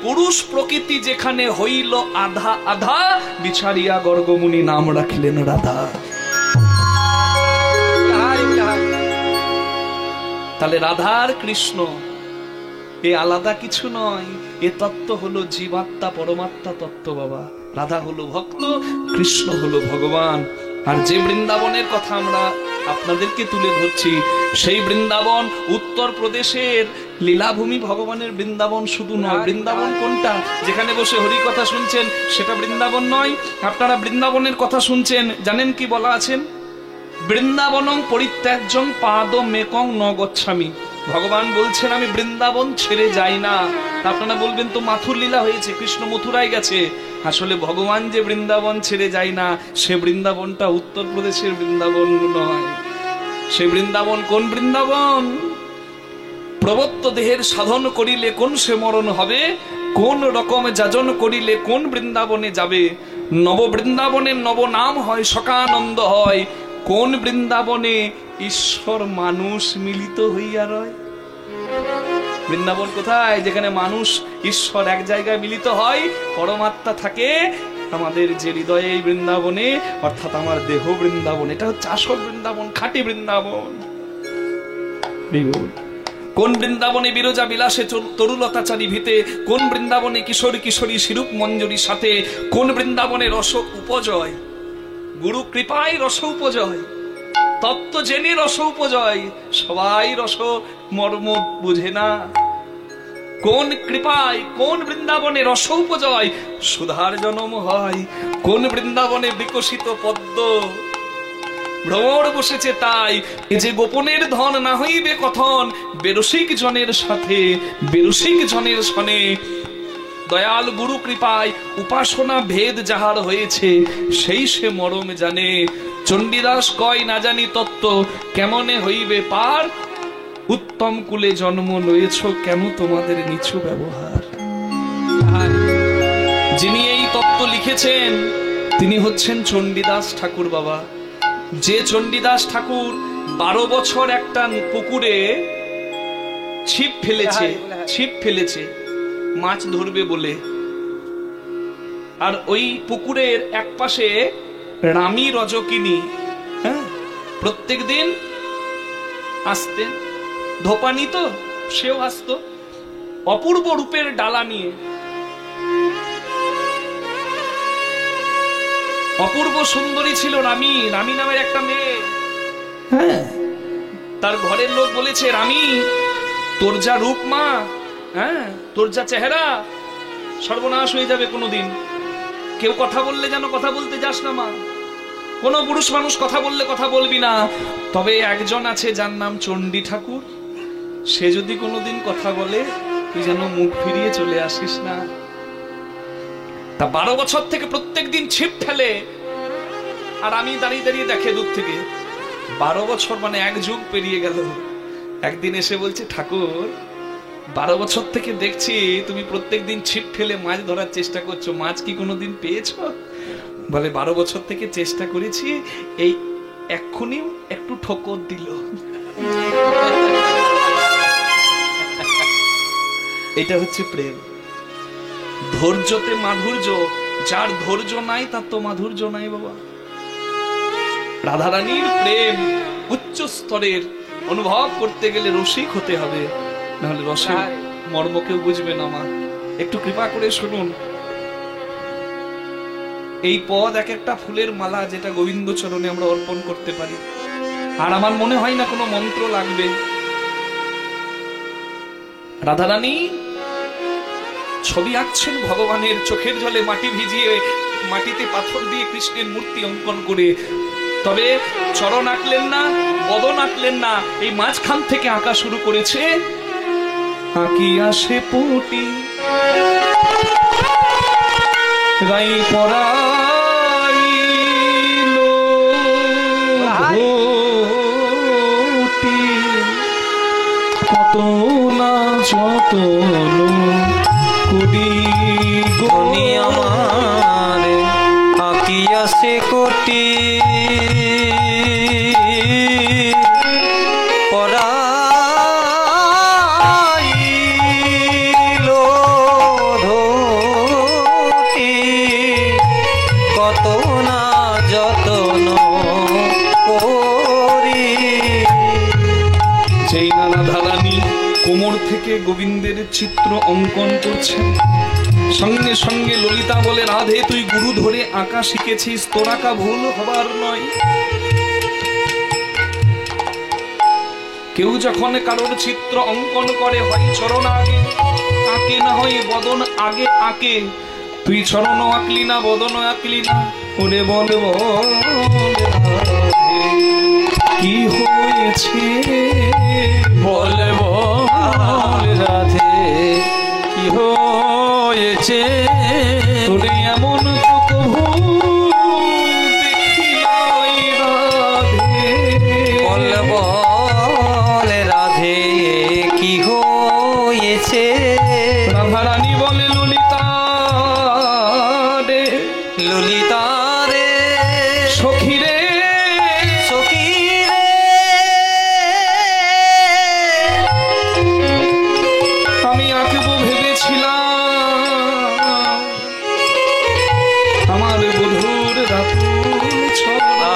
পুরুষ প্রকৃতি যেখানে হইল আধা আধা, বিচারিয়া গর্গমুনি নাম রাখিলেন রাধা। তাহলে রাধার কৃষ্ণ এ আলাদা কিছু নয়, এ তত্ত্ব হলো জীবাত্মা পরমাত্মা তত্ত্ব বাবা। রাধা হলো ভক্ত, কৃষ্ণ হলো ভগবান। আর যে বৃন্দাবনের কথা আমরা আপনাদেরকে তুলে ধরছি, সেই বৃন্দাবন উত্তর প্রদেশের লীলাভূমি। ভগবানের বৃন্দাবন শুধু নয়। বৃন্দাবন কোনটা? যেখানে বসে হরি কথা শুনছেন সেটা বৃন্দাবন নয়। আপনারা বৃন্দাবনের কথা শুনছেন, জানেন কি বলা আছেন? বৃন্দাবনং পরিত্যাজ্যং পাদ মেকং ন গচ্ছামি। ভগবান বলছেন আমি বৃন্দাবন ছেড়ে যাই না। আপনারা বলবেন তো মাথুর লীলা হয়েছে, কৃষ্ণ মথুরায় গেছে। আসলে ভগবান যে বৃন্দাবন ছেড়ে যায় না, সে বৃন্দাবনটা উত্তরপ্রদেশের বৃন্দাবন নয়। সে বৃন্দাবন কোন বৃন্দাবন? প্রবত্ত দেহের সাধন করিলে কোন সে মরণ হবে, কোন রকম যাজন করিলে কোন বৃন্দাবনে যাবে। নব বৃন্দাবনের নব নাম হয়, সকানন্দ হয়। কোন বৃন্দাবনে ঈশ্বর মানুষ মিলিত হইয়া রয়। বৃন্দাবন কোথায়? যেখানে মানুষ ঈশ্বর এক জায়গায় মিলিত হয়, পরমাত্মা থাকে আমাদের যে হৃদয়ে, এই বৃন্দাবনে, অর্থাৎ আমার দেহ বৃন্দাবন। এটা হচ্ছে আসল বৃন্দাবন, খাঁটি বৃন্দাবন। কোন বৃন্দাবনে বিরজা বিলাসে তরুলতাচারী ভিতে, কোন বৃন্দাবনে কিশোর কিশোরী শিরূপ মঞ্জুরি সাথে, কোন বৃন্দাবনে রস উপজয়। গুরু কৃপায় রস উপজয়, তত্ত্ব জেনে রস উপজয়। সবাই রস মর্ম বুঝে না। কোন কৃপায়, কোন বৃন্দাবনে রস উপজয়, সুধার জন্ম হয়। কোন বৃন্দাবনে বিকশিত পদ্ম ভ্রমর বসেছে তাই। এ যে গোপনের ধন না হইবে কথন, বেরসিক জনের সাথে বেরসিক জনের সনে। দয়াল গুরু কৃপায় উপাসনা ভেদ যাহার হয়েছে, সেই সে মরম জানে। চণ্ডীদাস কয় না জানি তত্ত্ব, কেমনে হইবে পার। উত্তম কুলে জন্ম লয়েছ, কেন তোমাদের নিচু ব্যবহার। যিনি এই তত্ত্ব লিখেছেন তিনি হচ্ছেন চণ্ডীদাস ঠাকুর বাবা। যে চণ্ডীদাস ঠাকুর 12 বছর একটা পুকুরে ছিপ ফেলেছে মাছ ধরবে বলে। আর ওই পুকুরের এক পাশে রামী রজকিনী, হ্যাঁ, প্রত্যেক দিন আসতেন। ধোপানি তো, সেও আসত অপূর্ব রূপের ডালা নিয়ে। অপূর্ব সুন্দরী ছিল রামী। রামী নামের একটা মেয়ে। হ্যাঁ, তার ঘরের লোক বলেছে, রামী তোর যা রূপ মা, হ্যাঁ, তোর যা চেহারা, সর্বনাশ হয়ে যাবে কোনোদিন। কেউ কথা বললে যেন কথা বলতে যাস না মা। কোনো পুরুষ মানুষ কথা বললে কথা বলবি না। তবে একজন আছে যার নাম চণ্ডী ঠাকুর। সে যদি কোনোদিন কথা বলে তুই যেন মুখ ফিরিয়ে চলে আসিস না। তা 12 বছর থেকে প্রত্যেক দিন ছিপ ফেলে, আর আমি দাঁড়িয়ে দাঁড়িয়ে দেখে দূর থেকে। 12 বছর মানে 1 যুগ পেরিয়ে গেল। একদিন এসে বলছে, ঠাকুর 12 বছর থেকে দেখছি তুমি প্রত্যেক দিন ছিপ ফেলে মাছ ধরার চেষ্টা করছো, মাছ কি কোনোদিন পেয়েছো? বলে 12 বছর থেকে চেষ্টা করেছি, এই এক্ষুনি একটু ঠোকর দিল। এটা হচ্ছে প্রেম। ধৈর্যতে মাধুর্য, যার ধৈর্য নাই তার তো মাধুর্য নাই বাবা। রাধারানীর প্রেম উচ্চ স্তরের, অনুভব করতে গেলে রসিক হতে হবে, নাহলে রসের মর্ম কেউ বুঝবে না। মা একটু কৃপা করে শুনুন, এই পদ এক একটা ফুলের মালা যেটা গোবিন্দ চরণে আমরা অর্পণ করতে পারি, আর আমার মনে হয় না কোনো মন্ত্র লাগবে। রাধারানী ছবি আঁকছেন ভগবানের, চোখের জলে মাটি ভিজিয়ে, মাটিতে পাথর দিয়ে কৃষ্ণের মূর্তি অঙ্কন করে। তবে চরণ আঁকলেন না, বদন আঁকলেন না, এই মাঝখান থেকে আঁকা শুরু করেছে। আঁকিয়া সে পুটি রাই পরাইল ঘটি, কত না যতন করি গনি আমার আঁকিয়া সে কোটি পরাইল ধটি, কত না যতন করি। যেই না রাধারানী কোমর থেকে গোবিন্দের চিত্র অঙ্কন করছেন, সঙ্গে সঙ্গে ললিতা বলে, রাধে তুই গুরু ধরে আঁকা শিখেছিস, তোর আঁকা ভুল হবার নয়। কেউ যখন কারোর চিত্র অঙ্কন করে, হয় চরণ আগে আঁকে, না হয় বদন আগে আঁকে। তুই চরণ আঁকলি না, বদন আঁকলি না, ওরে বল কি হয়েছে, বলবো রাধে কি হয়েছে, তোরে এমন তো কভু দেখি নাই রাধে। বলবো রাধে কি হয়েছে। রাধারানী বলে, ললিতা রে, ললিতা রে, সখী রে, সখী রে, আমি আঁকবো ভেবেছিলাম আমার বধুর রাতুল ছড়া,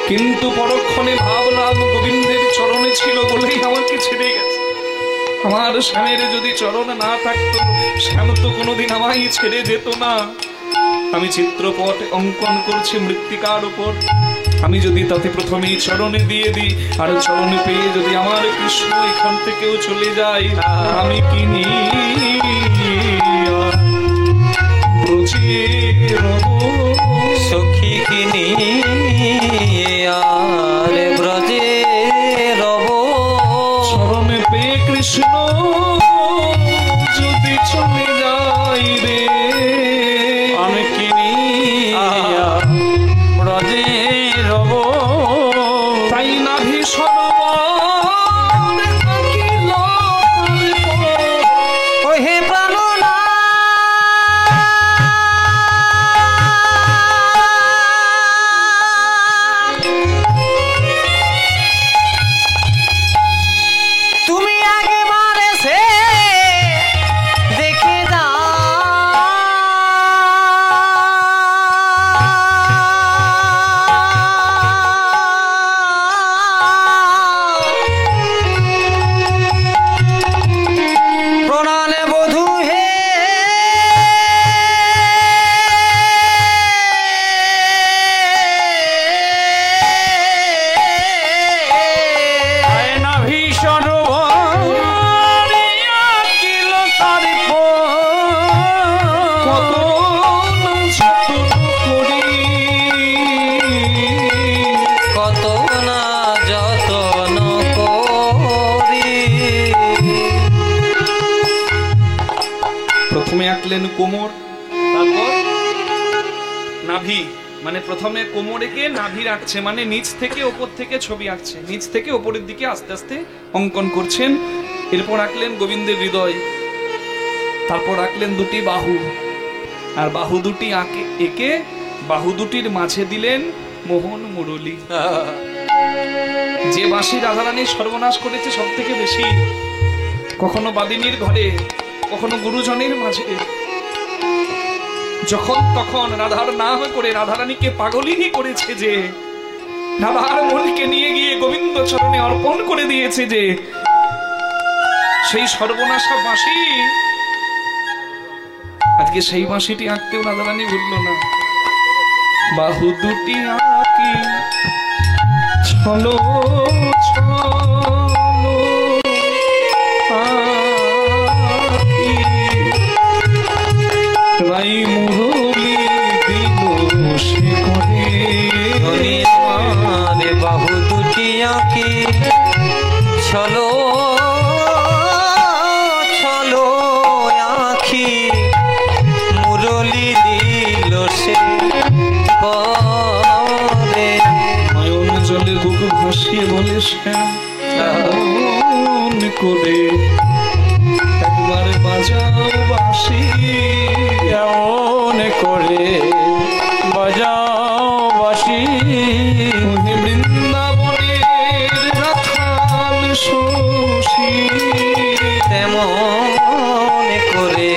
কিন্তু পরক্ষণে ভাবলাম গোবিন্দের চরণে ছিল বলেই আমাকে ছেড়ে গেছে। আমার স্বামীর যদি চরণ না থাকতো, শ্যাম তো কোনোদিন আমায় ছেড়ে যেত না। আমি চিত্রপট অঙ্কন করছি মৃত্তিকার উপর, আমি যদি তাতে প্রথমেই চরণে দিয়ে দিই, আর চরণে পেয়ে যদি আমার কৃষ্ণ এখান থেকেও চলে যায়, আমি কি সখী কিনি আর ব্রজে রব, চরণে পেয়ে কৃষ্ণ যদি চলে যায় রে, আমি কিনি ব্রজে রব। তাই না ভীষণ ওহে প্রথমে আঁকলেন কোমর, তারপর নাভি, মানে প্রথমে কোমর এঁকে নাভি আঁকছে, মানে নিচ থেকে ওপর থেকে ছবি আঁকছে, নিচ থেকে ওপরের দিকে আস্তে আস্তে অঙ্কন করছেন। এরপর আঁকলেন গোবিন্দের হৃদয়, তারপর আঁকলেন দুটি বাহু, আর বাহু দুটি এঁকে বাহু দুটির মাঝে দিলেন মোহন মুরলী। যে বাঁশি রাধারানী সর্বনাশ করেছে সব থেকে বেশি, কখনো বাদিনীর ঘরে, কখনো গুরুজনের মাঝে, যখন তখন রাধার নাম করে রাধারানীকে পাগলিনী করেছে, যে রাধার মনকে নিয়ে গিয়ে গোবিন্দ চরণে অর্পণ করে দিয়েছে, যে সেই সর্বনাশা বাঁশি, আজকে সেই বাঁশিটি আঁকতেও রাধারানী ভুলল না। বাহু দুটি আঁকি চলো চলো আঁকি, রাই মুরলী দিল সে করে। আমার বাহু দুটি আঁকি চলো চলো আঁখি, মুরলী দিল সে করে। নয়ন জলে বুক ভাসিয়ে বলে শ্যাম করে একবার বাজাও বাঁশি, এমন করে বাজাও বাঁশি, বৃন্দাবনের রাখাল শশী, তেমন করে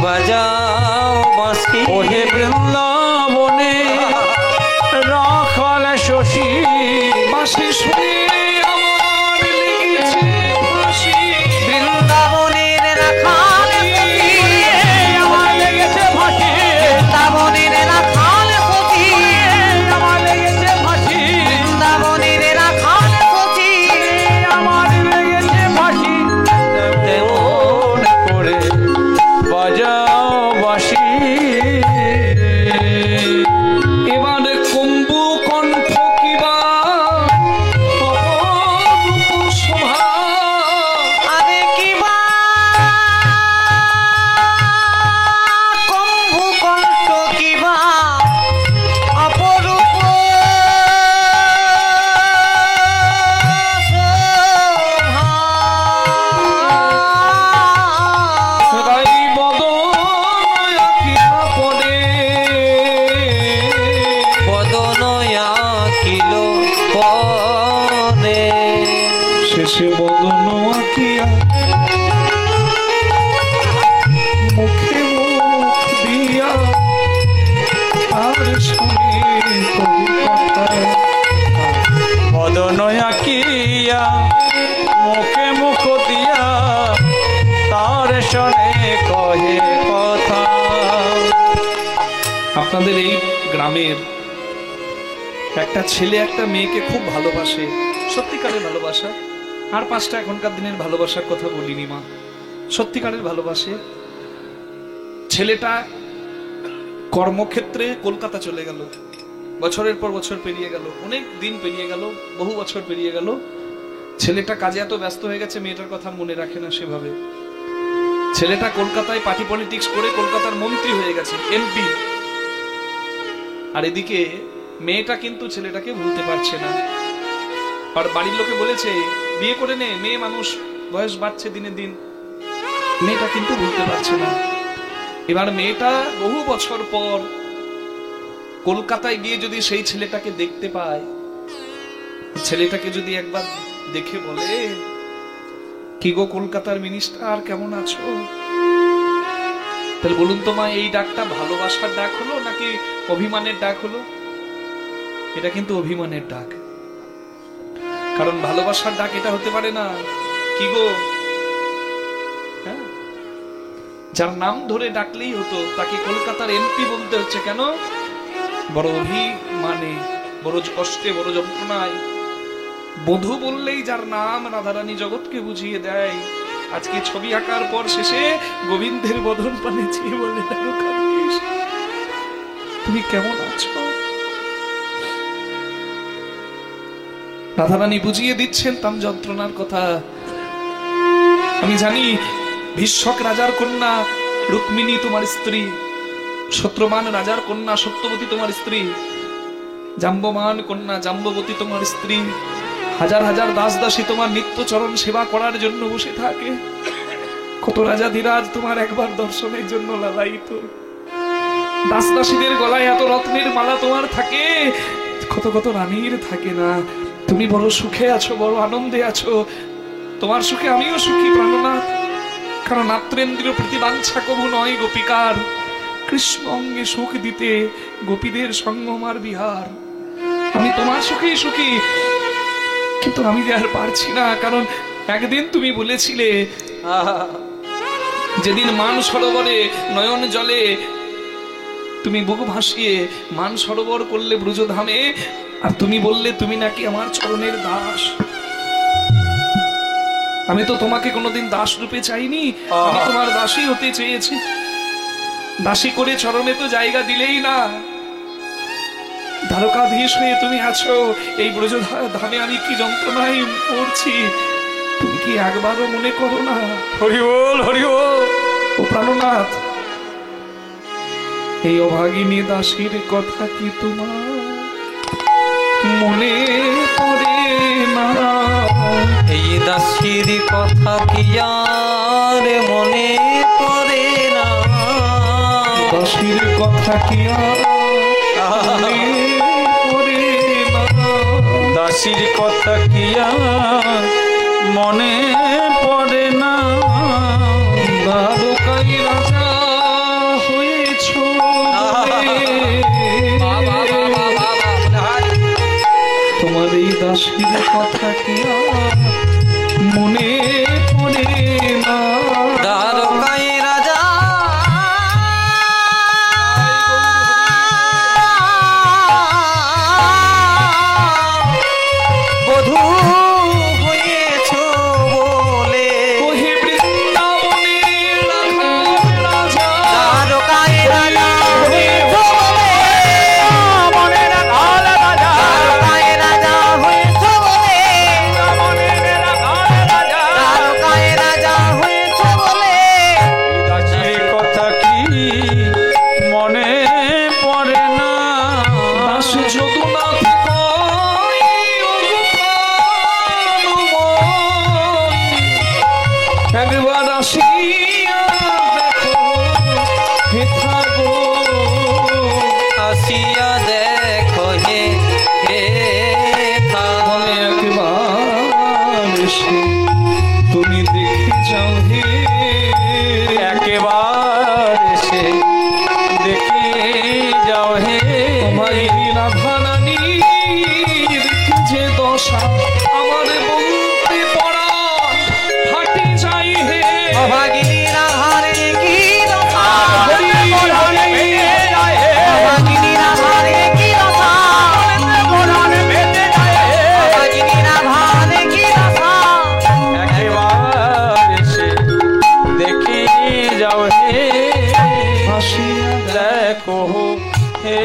বাজাও বাঁশি। ওহে বৃন্দাবনে রাখাল শশী, বাঁশি শুনে আমার লেগেছে ফাঁসি। বৃন্দাবনের রাখাল সখী, আমার লেগেছে ফাঁসি, বৃন্দাবনের রাখাল সখী, আমার লেগেছে ফাঁসি, বৃন্দাবনের রাখাল সখী, আমার লেগেছে ফাঁসি। তেমন করে বাজাও বাঁশি, এবার কম্বু কণ্ঠ কিবা অপরূপ শোভা, আরে কিবা কম্ভু কণ্ঠ কিবা অপরূপ শোভা। রাই বদন আঁকিয়া পড়ে, বদনয়া কিলো পরে, শেষে বদন আঁকিয়া মুখে মুখ দিয়া আর শুনে কবিতা। বদন আঁকিয়া মুখে মুখ দিয়া তার শোনে কহে কথা। আপনাদের এই গ্রামের একটা ছেলে একটা মেয়েকে খুব ভালোবাসে, সত্যিকারের ভালোবাসা, আর 5টা এখনকার দিনের ভালোবাসার কথা বলিনি মা, সত্যিকারের ভালোবাসে। ছেলেটা কর্মক্ষেত্রে কলকাতা চলে গেল, বছরের পর বছর পেরিয়ে গেল, অনেক দিন পেরিয়ে গেল, বহু বছর পেরিয়ে গেল। ছেলেটা কাজে এত ব্যস্ত হয়ে গেছে মেয়েটার কথা মনে রাখে না সেভাবে। ছেলেটা কলকাতায় পার্টি পলিটিক্স করে কলকাতার মন্ত্রী হয়ে গেছে, এমপি। আর এদিকে মেয়েটা কিন্তু ছেলেটাকে ভুলতে পারছে না। আর বাড়ির লোকে বলেছে বিয়ে করে নে, মেয়ে মানুষ, বয়স বাড়ছে দিনে দিন। মেয়েটা কিন্তু ভুলতে পারছে না। এবার মেয়েটা বহু বছর পর কলকাতায় গিয়ে যদি সেই ছেলেটাকে দেখতে পায়, ছেলেটাকে যদি একবার দেখে বলে, কি গো কলকাতার মিনিস্টার কেমন আছো, তাহলে বলুন তো মা, এই ডাকটা ভালোবাসার ডাক হলো নাকি অভিমানের ডাক হলো? এটা কিন্তু অভিমানের ডাক। কারণ ভালোবাসার ডাক এটা হতে পারে না, কি গো, হ্যাঁ, যার নাম ধরে ডাকলেই হতো তাকে কলকাতার এমপি বলতে হচ্ছে কেন? বড় অভিমানে, বড় কষ্টে, বড় যন্ত্রণায়। বধূ বললেই যার নাম রাধারানী জগৎকে বুঝিয়ে দেয়। আজকে ছবি আঁকার পর শেষে গোবিন্দের বদন পানে চেয়ে বলে, তুমি কেমন আছো? রাধারানী বুঝিয়ে দিচ্ছেন তার যন্ত্রণার কথা। আমি জানি ভীষ্মক রাজার কন্যা রুক্মিণী তোমার স্ত্রী, সত্যবান রাজার কন্যা সত্যবতী তোমার স্ত্রী, জাম্বমান কন্যা জাম্ববতী তোমার স্ত্রী, হাজার হাজার দাস দাসী তোমার নিত্য চরণ সেবা করার জন্য বসে থাকে। কত রাজা ধীরাজ তোমার একবার দর্শনের জন্য লালায়িত। দাস দাসীদের গলায় এত রত্নের মালা তোমার থাকে, কত কত রানীর থাকে না। তুমি বড় সুখে আছো, বড় আনন্দে আছো। তোমার সুখে আমিও সুখী প্রাণনাথ, কারণ নাত্রেন্দ্র প্রতিবাঞ্ছা কবু নয় গোপিকার। কৃষ্ণ অঙ্গে সুখ দিতে গোপীদের সঙ্গমার বিহার। আমি তোমার সুখেই সুখী, কিন্তু আমি যে আর পারছি না, কারণ একদিন তুমি বলেছিলে যেদিন মান সরোবরে নয়ন জলে তুমি বুক ভাসিয়ে মান সরোবর করলে ব্রজধামে, আর তুমি বললে তুমি নাকি আমার চরণের দাস। আমি তো তোমাকে কোনোদিন দাস রূপে চাইনি, আমি তোমার দাসী হতে চেয়েছি। দাসী করে চরণে তো জায়গা দিলেই না, দ্বারকাধীশ হয়ে তুমি আছো। এই ব্রজধামে আমি কি যন্ত্রণায় পড়ছি, তুমি কি একবারও মনে করো না? হরি বল, হরি বল। ও প্রাণনাথ, এই অভাগিনী দাসীর কথা কি তোমার মনে পড়ে না? এই দাসীর কথা কি আর মনে পড়ে না? দাসীর কথা কি আর মনে পড়ে না? দাসীর কথা কি আর মনে পড়ে না? দ্বারকায় রাজা হয়েছ তোমার এই দাসীর কথা কি আর মনে পড়ে না? দ্বারকায় রাজা বধূ হয়েছ বলে ওহে বৃন্দাবনের রাজা, দ্বারকায় রাজা হয়েছ বলে মনের আঘাত রাজা, দ্বারকায় রাজা হয়েছ বলে মনের আঘাত রাজা। দ্বারকায় রাজা হয়েছ বলে দাসীর কথা কি মনে পড়ে না? দাস যদুনাথ কয় ও গোপালময়, একবার আসিয়া দেখো হেথা গো। আসিয়া দেখো হে বলে একবার এসে তুমি দেখে যাও হে, একেবার এসে দেখে যাও হে। অভাগিনী রাধারানীর যে দশা, আমার বলতে পড়া ফাটে যাই হে। অভাগিনী রাধারে কি দশা, হরি হরি অভাগিনী রাধারে কি দশা, অভাগিনী রাধারে কি দশা, একেবার এসে দেখে যাও হে, হাসিয়া দেখো হে